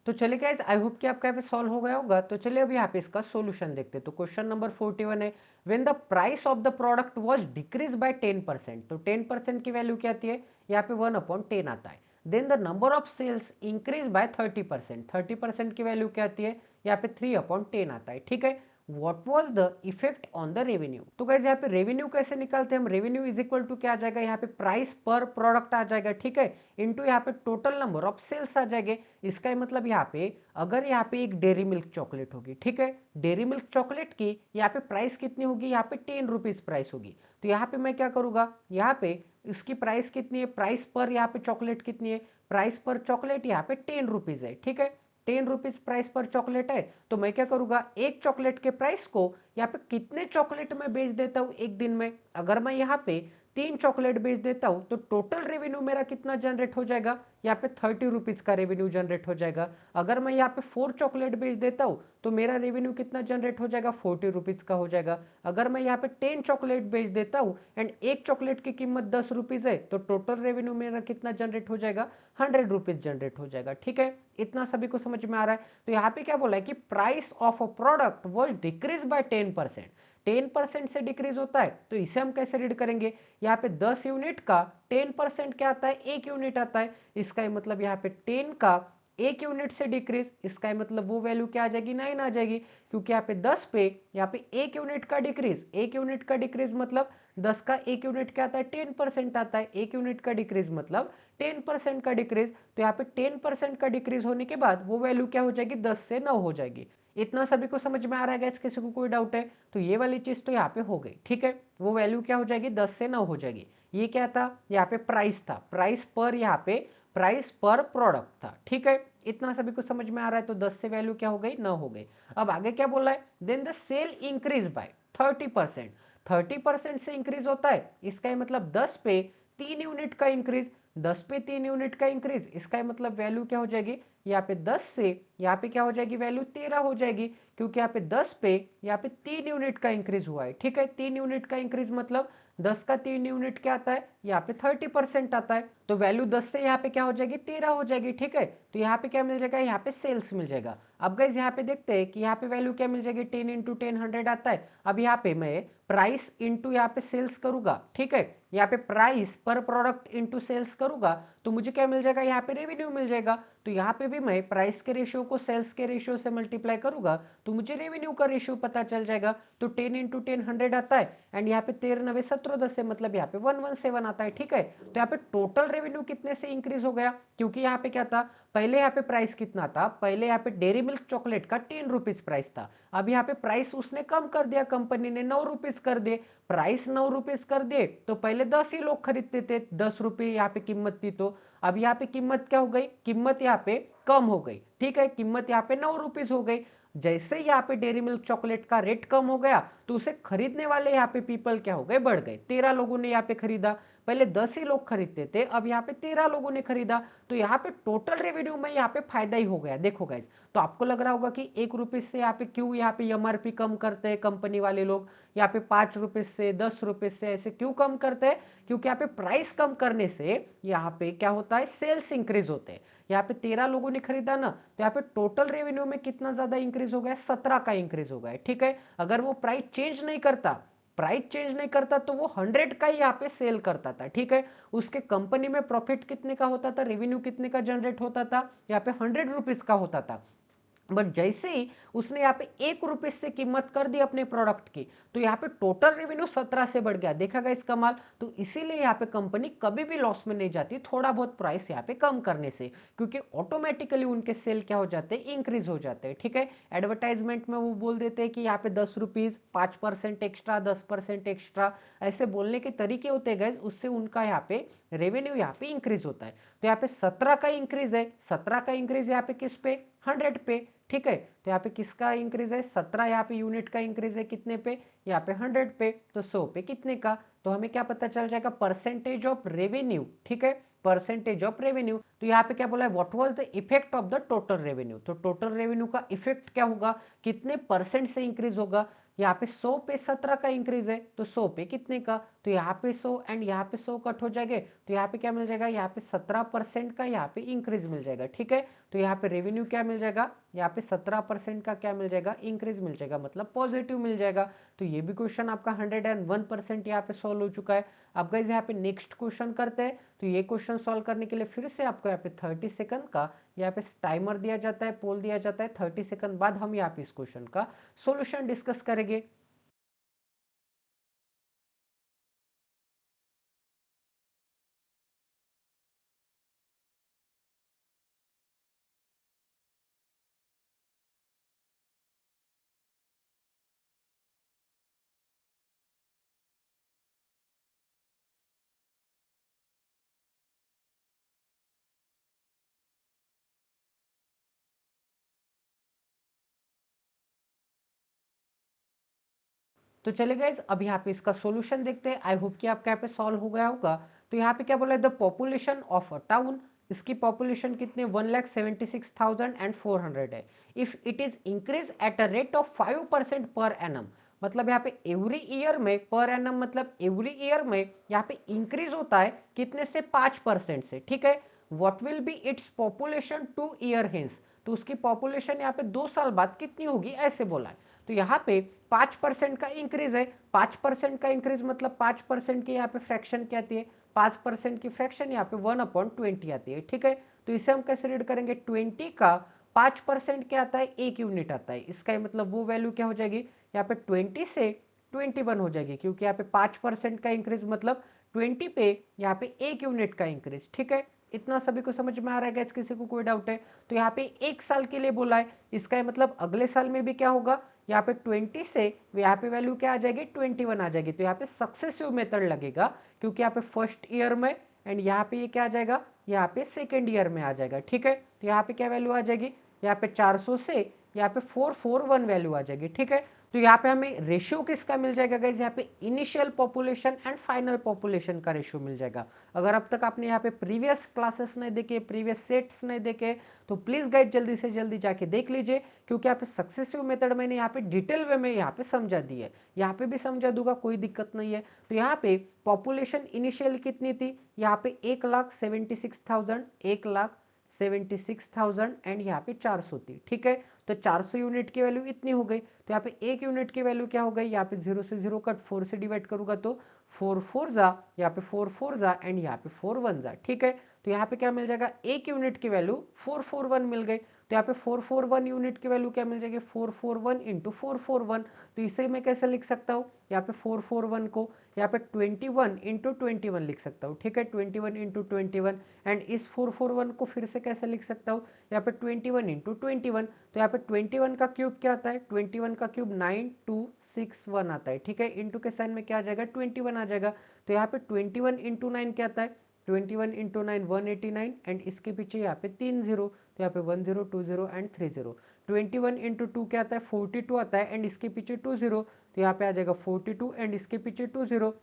तो चलिए गाइस, आई होप कि आपका यहाँ पे सॉल्व हो गया होगा। तो चलिए अभी यहाँ पे इसका सॉल्यूशन देखते हैं। तो क्वेश्चन नंबर 41 है, when the price of the product was decrease by 10%। तो 10% की वैल्यू क्या आती है, यहाँ पे 1/10 आता है। Then the number of sales increase by 30%। 30% की वैल्यू क्या आती है, यहाँ पे 3/10 आता है, ठीक है। What was the effect on the revenue. तो गाइस यहाँ पे रेवेन्यू कैसे निकालते हैं हम, रेवेन्यू इज इक्वल टू क्या आ जाएगा, यहाँ पे प्राइस पर प्रोडक्ट आ जाएगा, ठीक है, इनटू यहाँ पे टोटल नंबर ऑफ सेल्स आ जाएंगे। इसका मतलब यहाँ पे अगर यहाँ पे एक डेयरी मिल्क चॉकलेट होगी, ठीक है, डेयरी मिल्क चॉकलेट की यहाँ पे प्राइस कितनी होगी, यहाँ पे 10 रुपीज प्राइस होगी। तो यहाँ पे मैं क्या करूंगा, यहाँ पे इसकी प्राइस कितनी है, प्राइस पर यहाँ पे चॉकलेट कितनी है, प्राइस पर चॉकलेट यहाँ पे 10 रुपीज है, ठीक है। 10 रुपीज प्राइस पर चॉकलेट है, तो मैं क्या करूंगा, एक चॉकलेट के प्राइस को यहाँ पे कितने चॉकलेट में बेच देता हूँ एक दिन में। अगर मैं यहाँ पे 3 चॉकलेट बेच देता हूँ तो टोटल रेवेन्यू मेरा कितना जनरेट हो जाएगा, यहाँ पे 30 रुपीज का रेवेन्यू जनरेट हो जाएगा। अगर मैं यहाँ पे 4 चॉकलेट बेच देता हूँ तो मेरा रेवेन्यू कितना जनरेट हो जाएगा, 40 रुपीज का हो जाएगा। अगर मैं यहाँ पे 10 चॉकलेट बेच देता हूँ एंड एक चॉकलेट की कीमत 10 रुपीज है, तो टोटल रेवेन्यू मेरा कितना जनरेट हो जाएगा, 100 रुपीज जनरेट हो जाएगा, ठीक है। इतना सभी को समझ में आ रहा है। तो यहाँ पे क्या बोला है कि price of a product was decrease by 10%। 10% से डिक्रीज होता है, तो इसे हम कैसे रीड करेंगे, यहाँ पे 10 यूनिट का 10% क्या आता है, एक यूनिट आता है। इसका मतलब यहाँ पे 10 का एक यूनिट से डिक्रीज, इसका मतलब वो वैल्यू क्या आ जाएगी, 9 आ जाएगी, क्योंकि यहाँ पे 10 पे यहाँ पे एक यूनिट का डिक्रीज, एक यूनिट का डिक्रीज मतलब 10 का एक यूनिट क्या आता है, 10% आता है। एक यूनिट का डिक्रीज मतलब 10% का डिक्रीज। तो यहाँ पे 10% का डिक्रीज होने के बाद वो वैल्यू क्या हो जाएगी, 10 से 9 हो जाएगी। इतना सभी को समझ में आ रहा है गाइस? किसी को कोई डाउट है? तो ये वाली चीज तो यहाँ पे हो गई, ठीक है। वो वैल्यू क्या हो जाएगी, 10 से 9 हो जाएगी। ये क्या था, यहाँ पे प्राइस था, प्राइस पर, यहाँ पे प्राइस पर प्रोडक्ट था, ठीक है। इतना सभी को समझ में आ रहा है? तो 10 से वैल्यू क्या हो गई, 9 हो गई। अब आगे क्या बोला है, then the sale increase by 30%। 30% से इंक्रीज होता है, इसका मतलब 10 पे 3 यूनिट का इंक्रीज, 10 पे 3 यूनिट का इंक्रीज, इसका मतलब वैल्यू क्या हो जाएगी, यहाँ पे 10 से यहाँ पे क्या हो जाएगी, वैल्यू 13 हो जाएगी, क्योंकि यहाँ पे 10 पे यहाँ पे 3 यूनिट का इंक्रीज हुआ है, ठीक है। 3 यूनिट का इंक्रीज मतलब 10 का 3 यूनिट क्या आता है, यहाँ पे 30% आता है। तो वैल्यू 10 से यहाँ पे क्या हो जाएगी, 13 हो जाएगी, ठीक है। तो यहाँ पे क्या मिल जाएगा, यहाँ पे सेल्स मिल जाएगा। अब गाइस यहाँ पे देखते हैं कि यहाँ पे वैल्यू क्या मिल जाएगी, 10 इंटू 10 100 आता है। अब यहाँ पे मैं प्राइस इंटू यहाँ पे सेल्स करूंगा, ठीक है। यहाँ पे प्राइस पर प्रोडक्ट इंटू सेल्स करूंगा तो मुझे क्या मिल जाएगा, यहाँ पे रेवेन्यू मिल जाएगा। तो यहाँ पे भी मैं प्राइस के रेशियो को सेल्स के रेशियो से मल्टीप्लाई करूंगा तो मुझे रेवेन्यू का रेशियो पता चल जाएगा। तो 10 इंटू 10 100 आता है, एंड यहाँ पे 13 9 17 10 से मतलब यहाँ पे 117 आता है, ठीक है। तो यहाँ पे टोटल रेवेन्यू कितने से इंक्रीज हो गया, क्योंकि यहाँ पे क्या था, पहले यहाँ पे प्राइस कितना था, पहले यहाँ पे डेयरी मिल्क चॉकलेट का 10 रुपीज प्राइस था। अब यहाँ पे प्राइस उसने कम कर दिया, कंपनी ने 9 रुपीज कर दिए। प्राइस 9 रुपीज कर दिए तो पहले 10 ही लोग खरीदते थे, 10 रुपये यहाँ पे कीमत थी। तो अब यहाँ पे कीमत क्या हो गई, कीमत यहाँ पे कम हो गई, ठीक है। कीमत यहाँ पे 9 रुपीज हो गई। जैसे ही यहाँ पे डेयरी मिल्क चॉकलेट का रेट कम हो गया तो उसे खरीदने वाले यहाँ पे पीपल क्या हो गए, बढ़ गए। 13 लोगों ने यहाँ पे खरीदा, पहले 10 ही लोग खरीदते थे, अब यहाँ पे 13 लोगों ने खरीदा। तो यहाँ पे टोटल रेवेन्यू में यहाँ पे फायदा ही हो गया, देखो गाइस। तो आपको लग रहा होगा कि 1 रुपये से यहाँ पे क्यों यहाँ पे एमआरपी कम करते हैं कंपनी वाले लोग, यहाँ पे 5 रुपये से 10 रुपये से ऐसे क्यों कम करते हैं, क्योंकि यहाँ पे प्राइस कम करने से यहाँ पे क्या होता है, सेल्स इंक्रीज होते हैं। यहाँ पे 13 लोगों ने खरीदा ना, तो यहाँ पे टोटल रेवेन्यू में कितना ज्यादा इंक्रीज हो गया, 17 का इंक्रीज हो गया, ठीक है। अगर वो प्राइस चेंज नहीं करता, प्राइस चेंज नहीं करता तो वो 100 का ही यहाँ पे सेल करता था, ठीक है। उसके कंपनी में प्रॉफिट कितने का होता था, रेवेन्यू कितने का जनरेट होता था, यहाँ पे 100 रुपीज का होता था। बट जैसे ही उसने यहाँ पे 1 रुपये से कीमत कर दी अपने प्रोडक्ट की, तो यहाँ पे टोटल रेवेन्यू 17 से बढ़ गया, देखा गया इसका माल। तो इसीलिए यहाँ पे कंपनी कभी भी लॉस में नहीं जाती थोड़ा बहुत प्राइस यहाँ पे कम करने से, क्योंकि ऑटोमेटिकली उनके सेल क्या हो जाते हैं, इंक्रीज हो जाते हैं, ठीक है। एडवर्टाइजमेंट में वो बोल देते हैं कि यहाँ पे 10 रुपीज 5% एक्स्ट्रा, 10% एक्स्ट्रा, ऐसे बोलने के तरीके होते हैं गैस, उससे उनका यहाँ पे रेवेन्यू यहाँ पे इंक्रीज होता है। तो यहाँ पे 17 का इंक्रीज है, 17 का इंक्रीज यहाँ पे किस पे, 100 पे, ठीक है। तो यहाँ पे किसका इंक्रीज है, 17 यहाँ पे यूनिट का इंक्रीज है, कितने पे, यहाँ पे 100 पे। तो 100 पे कितने का, तो हमें क्या पता चल जाएगा, परसेंटेज ऑफ रेवेन्यू, ठीक है, परसेंटेज ऑफ रेवेन्यू। तो यहाँ पे क्या बोला है, what was the effect of the total revenue. तो टोटल रेवेन्यू का इफेक्ट क्या होगा, कितने परसेंट से इंक्रीज होगा। यहाँ पे 100 पे 17 का इंक्रीज है, तो 100 पे कितने का, तो यहाँ पे 100 एंड यहाँ पे 100 कट हो जाएंगे, तो यहाँ पे क्या मिल जाएगा, यहाँ पे 17% का यहाँ पे इंक्रीज मिल जाएगा, ठीक है। तो यहाँ पे रेवेन्यू क्या मिल जाएगा, यहाँ पे 17% का क्या मिल जाएगा, इंक्रीज मिल जाएगा, मतलब पॉजिटिव मिल जाएगा। तो ये भी क्वेश्चन आपका 101% यहाँ पे सॉल्व हो चुका है। अब गाइस यहाँ पे नेक्स्ट क्वेश्चन करते हैं। तो ये क्वेश्चन सॉल्व करने के लिए फिर से आपको यहाँ पे 30 सेकंड का यहाँ पे टाइमर दिया जाता है, पोल दिया जाता है। 30 सेकंड बाद हम यहाँ पे इस क्वेश्चन का सॉल्यूशन डिस्कस करेंगे। तो चले गाइस, अब यहाँ पे इसका सॉल्यूशन देखते हैं। आई होप कि आपका यहाँ पे सॉल्व हो गया होगा। तो यहाँ पे क्या बोला है, the population of a town, इसकी पॉपुलेशन कितने, 1,76,400 है। If it is increase at a rate of 5% per annum, मतलब यहाँ पे एवरी ईयर में, पर एनम मतलब एवरी ईयर में यहाँ पे इंक्रीज होता है कितने से, 5% से, ठीक है। What will be its population 2 year hence, तो उसकी पॉपुलेशन यहाँ पे 2 साल बाद कितनी होगी, ऐसे बोला है। तो यहाँ पे 5% का इंक्रीज है, 5% का इंक्रीज मतलब 5% की यहाँ पे फ्रैक्शन क्या आती है, 5% की फ्रैक्शन यहाँ पे 1/20 आती है, ठीक है। तो इसे हम कैसे रीड करेंगे, 20 का 5% क्या आता है, 1 यूनिट आता है। इसका मतलब वो वैल्यू क्या हो जाएगी, यहाँ पे 20 से 21 हो जाएगी, क्योंकि यहाँ पे 5% का इंक्रीज मतलब 20 पे यहाँ पे 1 यूनिट का इंक्रीज, ठीक है। इतना सभी को समझ में आ रहा है गाइस? किसी को कोई डाउट है? तो यहाँ पे 1 साल के लिए बोला है, इसका मतलब अगले साल में भी क्या होगा, यहाँ पे 20 से यहाँ पे वैल्यू क्या आ जाएगी, 21 आ जाएगी। तो यहाँ पे सक्सेसिव मेथड लगेगा, क्योंकि यहाँ पे फर्स्ट ईयर में एंड यहाँ पे ये क्या आ जाएगा, यहाँ पे सेकेंड ईयर में आ जाएगा। ठीक है, तो यहाँ पे क्या वैल्यू आ जाएगी, यहाँ पे 400 से यहाँ पे 441 वैल्यू आ जाएगी। ठीक है, तो यहाँ पे हमें रेशियो किसका मिल जाएगा गाइज, यहाँ पे initial population and final population का रेशियो मिल जाएगा। अगर अब तक आपने यहाँ पे प्रीवियस क्लासेस नहीं देखे, प्रीवियस सेट्स नहीं देखे, तो प्लीज गाइज जल्दी से जल्दी जाके देख लीजिए, क्योंकि यहाँ पे सक्सेसिव मेथड मैंने यहाँ पे डिटेल वे में यहाँ पे समझा दी है, यहाँ पे भी समझा दूंगा, कोई दिक्कत नहीं है। तो यहाँ पे पॉपुलेशन इनिशियल कितनी थी, यहाँ पे 1,76,000, 1,76,000 एंड यहाँ पे 400 थी। ठीक है, तो 400 यूनिट की वैल्यू इतनी हो गई, तो यहाँ पे 1 यूनिट की वैल्यू क्या हो गई, यहाँ पे 0 से 0 कट, 4 से डिवाइड करूंगा तो 4 4 जा, यहाँ पे 4 4 जा एंड यहाँ पे 4 1 जा। ठीक है, तो यहाँ पे क्या मिल जाएगा, 1 यूनिट की वैल्यू 441 मिल गई। तो यहाँ पे 441 यूनिट की वैल्यू क्या मिल जाएगी, 441 इंटू 441। तो इसे मैं कैसे लिख सकता हूँ, यहाँ पे 441 को यहाँ पे 21 इंटू 21 लिख सकता हूँ। ठीक है, 21 इंटू 21 एंड इस 441 को फिर से कैसे लिख सकता हूँ, यहाँ पे 21 इंटू 21। तो यहाँ पे 21 का क्यूब क्या आता है, 21 का क्यूब 9261 आता है। ठीक है, इंटू के साइन में क्या आ जाएगा, 21 आ जाएगा। तो यहाँ पे 21 इंटू 9 क्या आता है, 21 इंटू 9 189 एंड इसके पीछे यहाँ पे 3 जीरो, तो यहाँ पे 10 20 एंड 30। 21 इंटू 2 क्या आता है, 42 आता है एंड इसके पीछे 2 जीरो, तो यहाँ पे आ जाएगा 42 एंड इसके पीछे 2 जीरो।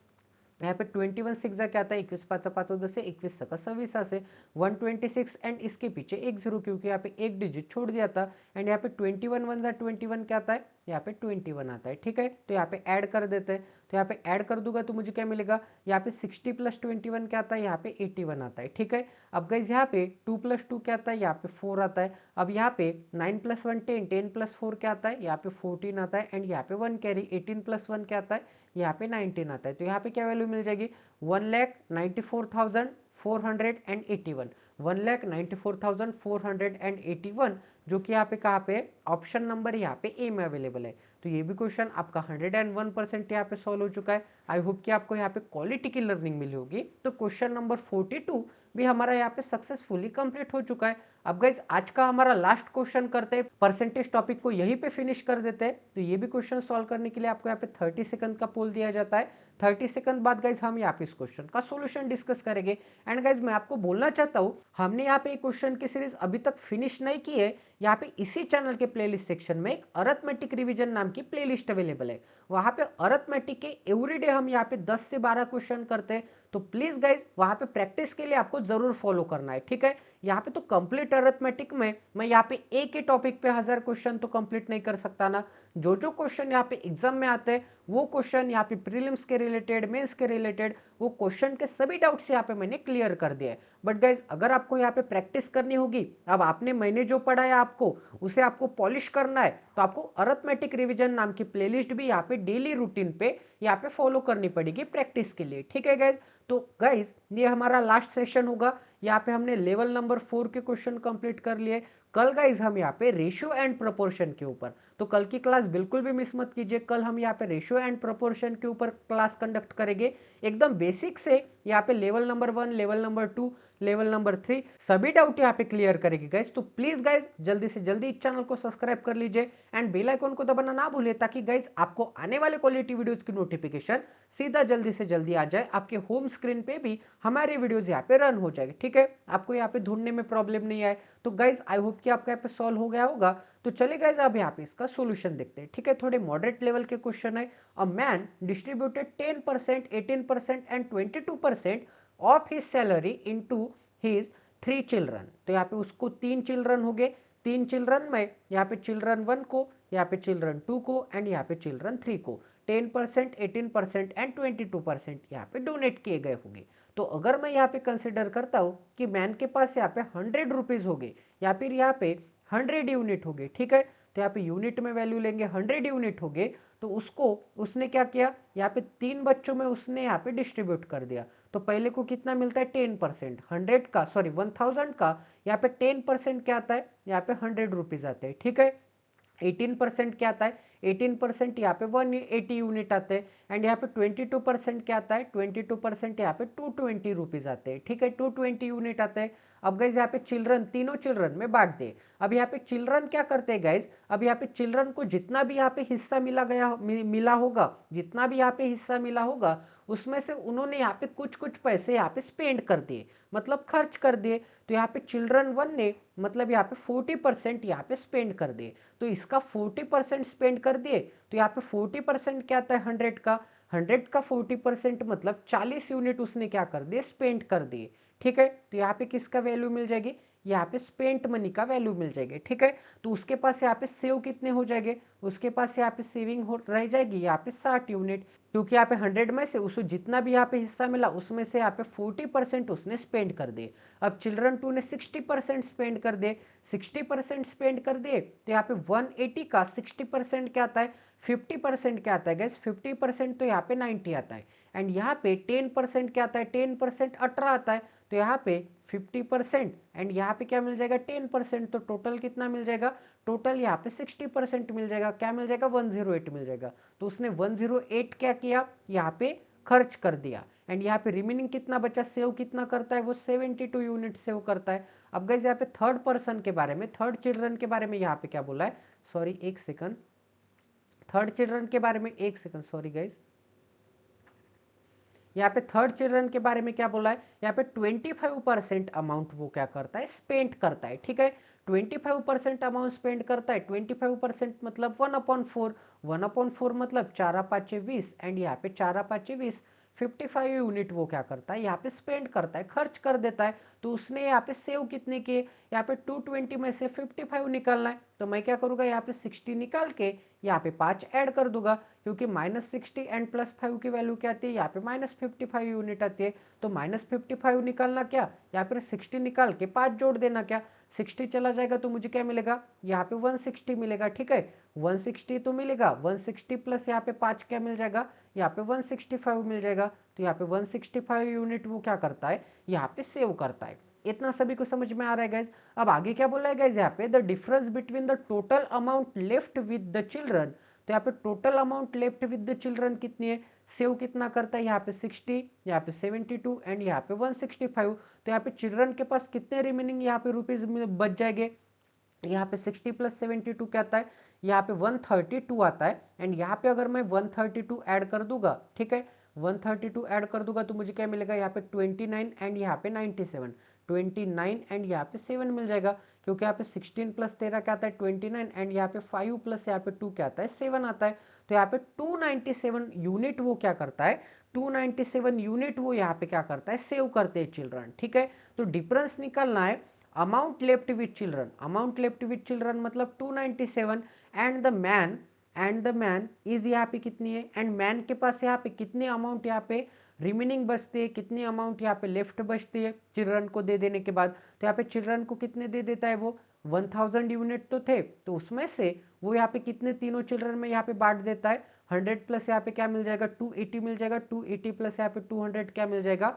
यहाँ पे 21 सिक्स क्या आता है, 21 पाँच 10 से 21 सका 26 से 126 एंड इसके पीछे एक जीरो, क्योंकि यहाँ पे एक डिजिट छोड़ दिया था। एंड यहाँ पे 21 वन 21 क्या आता है, यहाँ पे 21 आता है। ठीक है, तो यहाँ पे ऐड कर देते हैं, तो यहाँ पे ऐड कर दूंगा तो मुझे क्या मिलेगा, यहाँ पे 60 प्लस 21 क्या आता है, यहाँ पे 81 आता है। ठीक है, अब गाइज यहाँ पे 2 प्लस 2 क्या आता है, यहाँ पे 4 आता है। अब यहाँ पे 9 प्लस 1 10, 10 प्लस 4 क्या आता है, यहाँ पे 14 आता है एंड यहाँ पे 1 कैरी, 18 प्लस 1 क्या आता है, यहाँ पे 19 आता है। तो यहाँ पे क्या वैल्यू मिल जाएगी, 1,94,481, 1,94,481, जो कि यहाँ पे कहाँ पे ऑप्शन नंबर यहाँ पे ए में अवेलेबल है। तो ये भी क्वेश्चन आपका 101% यहाँ पे सॉल्व हो चुका है। आई होप कि आपको यहाँ पे क्वालिटी की लर्निंग मिली होगी। तो क्वेश्चन नंबर 42 भी हमारा यहाँ पे सक्सेसफुली कंप्लीट हो चुका है। अब गाइज आज का हमारा लास्ट क्वेश्चन करते हैं, परसेंटेज टॉपिक को यहीं पे फिनिश कर देते हैं। तो ये भी क्वेश्चन सॉल्व करने के लिए आपको यहाँ पे 30 सेकंड का पोल दिया जाता है। 30 सेकंड बाद गाइज हम यहाँ पे इस क्वेश्चन का सॉल्यूशन डिस्कस करेंगे। एंड गाइज मैं आपको बोलना चाहता हूँ, हमने यहाँ पे क्वेश्चन की सीरीज अभी तक फिनिश नहीं की है। यहाँ पे इसी चैनल के प्लेलिस्ट सेक्शन में एक अरिथमेटिक रिवीजन नाम की प्लेलिस्ट अवेलेबल है। वहां पे अरिथमेटिक के एवरीडे हम यहाँ पे 10 से 12 क्वेश्चन करते हैं। तो प्लीज गाइज वहां पे प्रैक्टिस के लिए आपको जरूर फॉलो करना है। ठीक है, यहाँ पे तो कंप्लीट अरिथमेटिक में मैं यहाँ पे एक ही टॉपिक पे 1000 क्वेश्चन तो कंप्लीट नहीं कर सकता ना। जो जो क्वेश्चन यहाँ पे एग्जाम में आते हैं वो क्वेश्चन यहाँ पे प्रीलिम्स के रिलेटेड, मेंस के रिलेटेड, वो क्वेश्चन के सभी डाउट्स यहाँ पे मैंने क्लियर कर दिए। बट गाइज अगर आपको यहाँ पे प्रैक्टिस करनी होगी, अब आपने मैंने जो पढ़ाया आपको उसे आपको पॉलिश करना है, तो आपको अरिथमेटिक रिवीजन नाम की प्लेलिस्ट भी यहाँ पे डेली रूटीन पे यहाँ पे फॉलो करनी पड़ेगी प्रैक्टिस के लिए। ठीक है गाइज, तो गाइज ये हमारा लास्ट सेशन होगा। यहाँ पे हमने लेवल नंबर 4 के क्वेश्चन कंप्लीट कर लिए। कल गाइज हम यहाँ पे रेशियो एंड प्रोपोर्शन के ऊपर, तो कल की क्लास बिल्कुल भी मिस मत कीजिए। कल हम यहाँ पे रेशियो एंड प्रोपोर्शन के ऊपर क्लास कंडक्ट करेंगे, एकदम बेसिक से यहाँ पे level number 1, level number 2, level number 3 सभी डाउट यहाँ पे क्लियर करेगी गाइज। तो प्लीज गाइज जल्दी से जल्दी इस चैनल को सब्सक्राइब कर लीजिए एंड बेल आइकन को दबाना ना भूलिए, ताकि गाइज आपको आने वाले क्वालिटी वीडियोस की नोटिफिकेशन सीधा जल्दी से जल्दी आ जाए। आपके होम स्क्रीन पे भी हमारे वीडियोस यहाँ पे रन हो जाएगी। ठीक है, आपको यहाँ पे ढूंढने में प्रॉब्लम नहीं आए। तो गाइज आई होप कि आपका यहाँ पे सॉल्व हो गया होगा। तो चलिए गाइज अब यहाँ पे इसका सोल्यूशन देखते हैं। ठीक है, थोड़े मॉडरेट लेवल के क्वेश्चन है। A man distributed 10%, 18% and 22% of his salary into his 3 children. तो यहाँ पे उसको 3 चिल्ड्रन हो गए। 3 चिल्ड्रन में यहाँ पे चिल्ड्रन 1 को, यहाँ पे चिल्ड्रन 2 को एंड यहाँ पे चिल्ड्रन 3 को 10%, 18% एंड 22% यहाँ पे डोनेट किए गए होंगे। तो अगर मैं यहाँ पे कंसिडर करता हूँ कि मैन के पास यहाँ पे 100 रुपीज हो गए या फिर यहाँ पे 100 यूनिट हो गए। ठीक है, तो यहाँ पे यूनिट में वैल्यू लेंगे, 100 यूनिट हो गए। तो उसको उसने क्या किया, यहाँ पे 3 बच्चों में उसने यहाँ पे डिस्ट्रीब्यूट कर दिया। तो पहले को कितना मिलता है, 10%, 100 का, सॉरी 1000 का यहाँ पे 10% क्या आता है, यहाँ पे 100 रुपीज आते हैं। ठीक है, 18% क्या आता है, 18% यहाँ पे 180 यूनिट आते हैं, एंड यहाँ पे 22% क्या आता है, 22% यहाँ पे 220 रुपीज आते हैं, ठीक है, 220 यूनिट आते हैं। अब गाइज यहाँ पे चिल्ड्रन, तीनों चिल्ड्रन में बांट दे। अब यहाँ पे चिल्ड्रन क्या करते हैं गाइज, अब यहाँ पे चिल्ड्रन को जितना भी यहाँ पे हिस्सा मिला होगा, जितना भी यहाँ पे हिस्सा मिला होगा, उसमें से उन्होंने यहाँ पे कुछ कुछ पैसे यहाँ पे स्पेंड कर दिए, मतलब खर्च कर दिए। तो यहाँ पे चिल्ड्रन वन ने मतलब यहाँ पे 40% यहाँ पे स्पेंड कर दिए, तो इसका 40% स्पेंड कर दिए, तो यहाँ पे 40% क्या आता है 100 का, 100 का 40% मतलब 40 यूनिट उसने क्या कर दिए, स्पेंड कर दिए, ठीक है। तो यहाँ पे किसका वैल्यू मिल जाएगी, यहाँ पे स्पेंट मनी का वैल्यू मिल जाएगी, ठीक है। तो उसके पास यहाँ पे सेव कितने हो जाएंगे, उसके पास यहाँ पे सेविंग हो रह जाएगी यहाँ पे 60 यूनिट, क्योंकि यहाँ पे 100 में से उसको जितना भी यहाँ पे हिस्सा मिला उसमें से यहाँ पे 40% उसने स्पेंड कर दिए। अब चिल्ड्रन टू ने 60% स्पेंड कर दिए, 60% स्पेंड कर दिए, तो यहाँ पे 180 का 60% क्या आता है, 50% क्या आता है गैस, 50% तो यहाँ पे 90 आता है, एंड यहाँ पे 10% क्या आता है, 10% 18 आता है, तो यहाँ पे 50% एंड यहाँ पे क्या मिल जाएगा 10%, तो टोटल कितना मिल जाएगा, टोटल यहाँ पे 60% मिल जाएगा, क्या मिल जाएगा 108 मिल जाएगा। तो उसने 108 क्या किया, यहाँ पे खर्च कर दिया, एंड यहाँ पे रिमेनिंग कितना बचा, सेव कितना करता है, वो 72 यूनिट सेव करता है। अब गाइस यहाँ पे थर्ड पर्सन के बारे में, थर्ड चिल्ड्रन के बारे में यहाँ पे क्या बोला है, सॉरी एक सेकंड, थर्ड चिल्ड्रन के बारे में एक सेकंड, सॉरी गाइस, यहाँ पे थर्ड चिल्ड्रन के बारे में क्या बोला है, यहाँ पे 25% अमाउंट वो क्या करता है, स्पेंड करता है, ठीक है। 25% अमाउंट स्पेंड करता है, 25% मतलब 1/4, 1/4 मतलब 4×5 = 20, एंड यहाँ पे 4×5 = 20, 55 यूनिट वो क्या करता है, यहाँ पे स्पेंड करता है, खर्च कर देता है। तो उसने यहाँ पे सेव कितने किए, यहाँ पे 220 में से 55 निकालना है, तो मैं क्या करूँगा, यहाँ पे 60 निकाल के यहाँ पे 5 ऐड कर दूंगा, क्योंकि -60 एंड +5 की वैल्यू क्या आती है, यहाँ पे -55 यूनिट आती है। तो -55 निकालना क्या, यहाँ पे 60 निकाल के 5 जोड़ देना, क्या 60 चला जाएगा तो मुझे क्या मिलेगा, यहाँ पे 160 मिलेगा, ठीक है, 160 तो मिलेगा, 160 प्लस यहाँ पे 5 क्या मिल जाएगा, यहाँ पे 165 मिल जाएगा। तो यहाँ पे 165 यूनिट वो क्या करता है, यहाँ पे सेव करता है। इतना सभी को समझ में आ रहा है गाइज। अब आगे क्या बोला है गाइज, यहाँ पे the difference between the total amount left with the children, तो यहाँ पे total amount left with the children कितनी है, सेव कितना करता है, यहाँ पे 60, यहाँ पे 72 एंड यहाँ पे 165। तो यहाँ पे चिल्ड्रन के पास कितने रिमेनिंग यहाँ पे रुपीज बच जाएंगे, यहाँ पे 60 + 72 क्या आता है, यहाँ पे 132 आता है, एंड यहाँ पे अगर मैं 132 ऐड कर दूंगा, ठीक है, 132 ऐड कर दूंगा तो मुझे क्या मिलेगा, यहाँ पे 29 एंड यहाँ पे 97, 29 एंड यहाँ पे 7 मिल जाएगा, क्योंकि यहाँ पे 16 + 13 क्या आता है 29, एंड यहाँ पे 5 प्लस यहाँ पे 2 क्या आता है 7 आता है। तो यहाँ पे 297 यूनिट वो क्या करता है, 297 यूनिट वो यहाँ पे क्या करता है, सेव करते हैं चिल्ड्रन, ठीक है। तो डिफरेंस निकालना है amount left with children, amount left with children मतलब 297, एंड द मैन इज यहाँ पे कितनी है, एंड मैन के पास यहाँ पे कितनी अमाउंट यहाँ पे रिमेनिंग बचती है, कितनी अमाउंट यहाँ पे लेफ्ट बचती है चिल्ड्रन को दे देने के बाद। तो यहाँ पे चिल्ड्रन को कितने दे देता है वो, 1000 यूनिट तो थे, तो उसमें से वो यहाँ पे कितने तीनों चिल्ड्रन में यहाँ पे बांट देता है, 100 प्लस यहाँ पे क्या मिल जाएगा 280 मिल जाएगा, 280 प्लस यहाँ पे 200 क्या मिल जाएगा,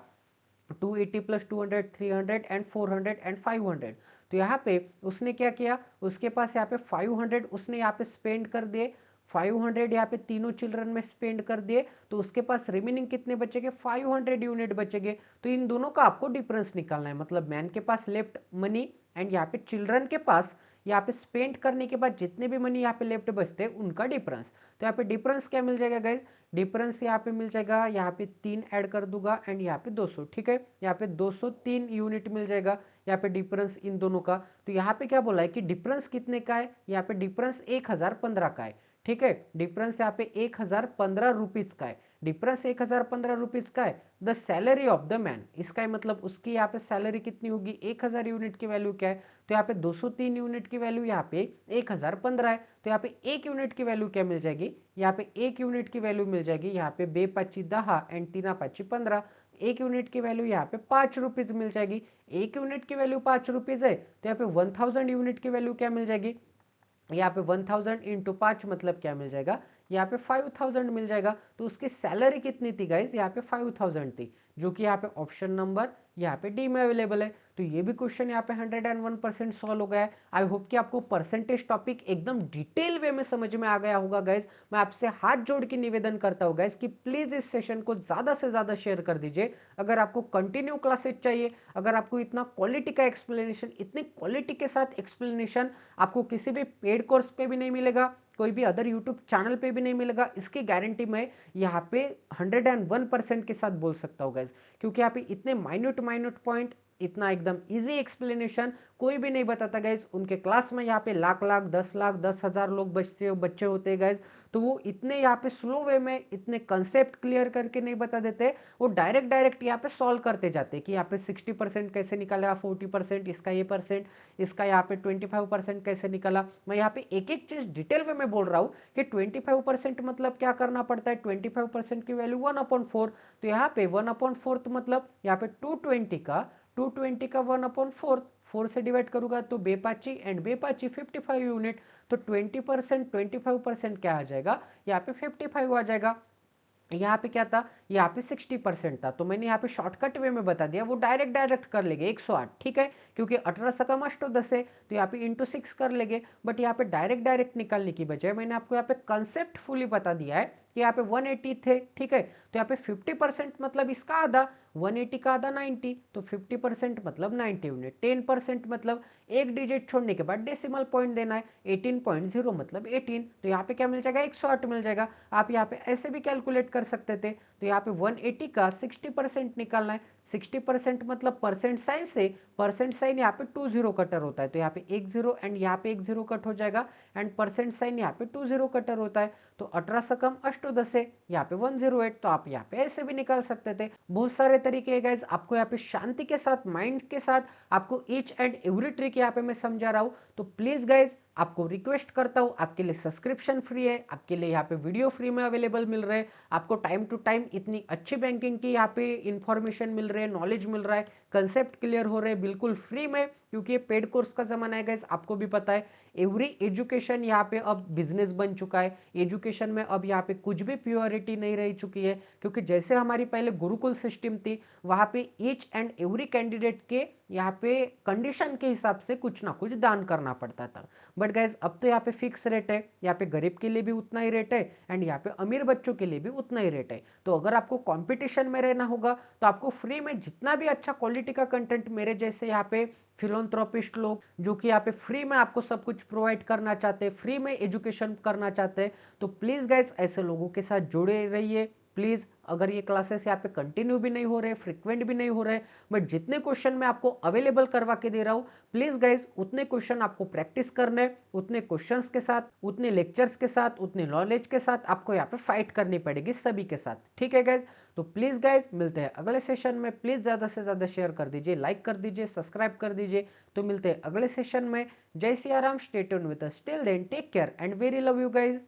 280 + 200 300 एंड 400 एंड 500। तो यहाँ पे उसने क्या किया, उसके पास यहाँ पे 500 उसने यहाँ पे स्पेंड कर दिए, 500 यहाँ पे तीनों चिल्ड्रन में स्पेंड कर दिए, तो उसके पास रिमेनिंग कितने बचेंगे, 500 यूनिट बचेंगे। तो इन दोनों का आपको डिफरेंस निकालना है, मतलब मैन के पास लेफ्ट मनी एंड यहाँ पे चिल्ड्रन के पास यहाँ पे स्पेंड करने के बाद जितने भी मनी यहाँ पे लेफ्ट बचते हैं उनका डिफरेंस। तो यहाँ पे डिफरेंस क्या मिल जाएगा गाइज, डिफरेंस यहाँ पे मिल जाएगा, यहाँ पे 3 ऐड कर दूंगा एंड यहाँ पे 200, ठीक है, यहाँ पे 203 यूनिट मिल जाएगा यहाँ पे डिफरेंस इन दोनों का। तो यहाँ पे क्या बोला है कि डिफरेंस कितने का है, यहाँ पे डिफरेंस 1015 का है, ठीक है, डिफरेंस यहाँ पे 1015 रुपीज का है, डिफरेंस 1015 रुपीज का है। The salary of the man, इसका ही मतलब उसकी यहाँ पे सैलरी कितनी होगी, 1000 यूनिट की वैल्यू क्या है, तो यहाँ पे 203 यूनिट की वैल्यू यहाँ पे 1015 है। तो यहाँ पे 1 यूनिट की वैल्यू क्या मिल जाएगी, यहाँ पे 1 यूनिट की वैल्यू मिल जाएगी, यहाँ पे 2×5 = 10 एंड 3×5 = 15, 1 यूनिट की वैल्यू यहाँ पे 5 रुपीज मिल जाएगी। 1 यूनिट की वैल्यू 5 रुपीज है, तो यहाँ पे 1000 यूनिट की वैल्यू क्या मिल जाएगी, यहाँ पे 1000 × 5 मतलब क्या मिल जाएगा, यहाँ पे 5000 मिल जाएगा। तो उसकी सैलरी कितनी थी गाइज, यहाँ पे 5000 थी, जो कि यहाँ पे ऑप्शन नंबर यहाँ पे डी में अवेलेबल है। तो ये भी क्वेश्चन यहाँ पे 101% सॉल्व हो गया है। आई होप कि आपको परसेंटेज टॉपिक एकदम डिटेल वे में समझ में आ गया होगा गाइज। मैं आपसे हाथ जोड़ के निवेदन करता हूँ गाइज कि प्लीज इस सेशन को ज्यादा से ज्यादा शेयर कर दीजिए। अगर आपको कंटिन्यू क्लासेस चाहिए, अगर आपको इतना क्वालिटी का एक्सप्लेनेशन, इतनी क्वालिटी के साथ एक्सप्लेनेशन आपको किसी भी पेड कोर्स पे भी नहीं मिलेगा, कोई भी अदर यूट्यूब चैनल पे भी नहीं मिलेगा, इसकी गारंटी मैं यहाँ पे 101% के साथ बोल सकता हूँ गाइज। क्योंकि यहाँ पे इतने माइन्यूट माइन्यूट पॉइंट, इतना एकदम इजी एक्सप्लेनेशन कोई भी नहीं बताता गाइज। उनके क्लास में यहाँ पे लाख लाख 10 लाख 10,000 लोग बच्चे होते हैं गाइज। तो वो इतने यहाँ पे स्लो वे में इतने कंसेप्ट क्लियर करके नहीं बता देते, वो डायरेक्ट डायरेक्ट यहाँ पे सॉल्व करते जाते कि यहाँ पे 60% कैसे निकाला, 40% इसका, ये परसेंट इसका, यहाँ पे 25% कैसे निकाला। मैं यहाँ पे एक एक चीज डिटेल में मैं बोल रहा हूँ कि 25% मतलब क्या करना पड़ता है। 25% की वैल्यू 1/4, तो यहाँ पे 1/4 मतलब यहाँ पे 220 का 1/4, 4 से डिवाइड करूंगा तो बेपाची एंड बेपाची 55 यूनिट। तो 20%, 25% क्या आ जाएगा, यहाँ पे 55 आ जाएगा। यहाँ पे क्या था, यहाँ पे 60% था, तो मैंने यहाँ पे शॉर्टकट वे में बता दिया, वो डायरेक्ट डायरेक्ट कर लेंगे 108, ठीक है, क्योंकि 18 सकम अष्टो 10 है, तो यहाँ पे इंटू 6 कर लेंगे। बट यहाँ पे डायरेक्ट डायरेक्ट निकालने की बजाय मैंने आपको यहाँ पे कंसेप्ट फुली बता दिया है कि यहाँ पे 180 थे, ठीक है। तो यहाँ पे 50% मतलब इसका आधा, 180 का आधा 90, तो 50% मतलब 90 यूनिट। 10% मतलब एक डिजिट छोड़ने के बाद डेसिमल पॉइंट देना है, 18.0 मतलब 18, तो यहाँ पे क्या मिल जाएगा, 108 मिल जाएगा। आप यहाँ पे ऐसे भी कैलकुलेट कर सकते थे। तो यहाँ पे 180 का 60% निकालना है, 60% मतलब परसेंट साइन से, परसेंट साइन यहाँ पे 20 कटर होता है, तो यहाँ पे 10 एंड यहाँ पे 10 कट हो जाएगा, एंड परसेंट साइन यहाँ पे 20 कटर होता है, तो 18 सकम अष्टो 10 है, यहाँ पे 108, तो आप यहाँ पे ऐसे भी निकाल सकते थे। बहुत सारे तरीके है गाइज, आपको यहाँ पे शांति के साथ, माइंड के साथ आपको ईच एंड एवरी ट्रिक यहाँ पे मैं समझा रहा हूँ। तो प्लीज गाइज आपको रिक्वेस्ट करता हूँ, आपके लिए सब्सक्रिप्शन फ्री है, आपके लिए यहाँ पे वीडियो फ्री में अवेलेबल मिल रहे हैं, आपको टाइम टू टाइम इतनी अच्छी बैंकिंग की यहाँ पे इंफॉर्मेशन मिल रही है, नॉलेज मिल रहा है, कंसेप्ट क्लियर हो रहे हैं बिल्कुल फ्री में, क्योंकि ये पेड कोर्स का जमाना है गाइस, आपको भी पता है। एवरी एजुकेशन यहाँ पे अब बिजनेस बन चुका है, एजुकेशन में अब यहाँ पे कुछ भी प्योरिटी नहीं रह चुकी है, क्योंकि जैसे हमारी पहले गुरुकुल सिस्टम थी, वहाँ पे ईच एंड एवरी कैंडिडेट के यहाँ पे कंडीशन के हिसाब से कुछ ना कुछ दान करना पड़ता था। बट गाइज अब तो यहाँ पे फिक्स रेट है, यहाँ पे गरीब के लिए भी उतना ही रेट है, एंड यहाँ पे अमीर बच्चों के लिए भी उतना ही रेट है। तो अगर आपको कंपटीशन में रहना होगा तो आपको फ्री में जितना भी अच्छा क्वालिटी का कंटेंट, मेरे जैसे यहाँ पे फिलोंथ्रोपिस्ट लोग जो कि यहाँ पे फ्री में आपको सब कुछ प्रोवाइड करना चाहते हैं, फ्री में एजुकेशन करना चाहते हैं, तो प्लीज गाइज ऐसे लोगों के साथ जुड़े रहिए प्लीज। अगर ये क्लासेस यहाँ पे कंटिन्यू भी नहीं हो रहे, फ्रिक्वेंट भी नहीं हो रहे, बट जितने क्वेश्चन मैं आपको अवेलेबल करवा के दे रहा हूँ, प्लीज गाइज उतने क्वेश्चन आपको प्रैक्टिस करने, उतने क्वेश्चंस के साथ, उतने लेक्चर्स के साथ, उतने नॉलेज के साथ आपको यहाँ पे फाइट करनी पड़ेगी सभी के साथ, ठीक है गाइज। तो प्लीज गाइज मिलते हैं अगले सेशन में, प्लीज ज्यादा से ज्यादा शेयर कर दीजिए, लाइक कर दीजिए, सब्सक्राइब कर दीजिए। तो मिलते हैं अगले सेशन में। जय Siya Ram, stay tuned with us, till then take care and very love you guys.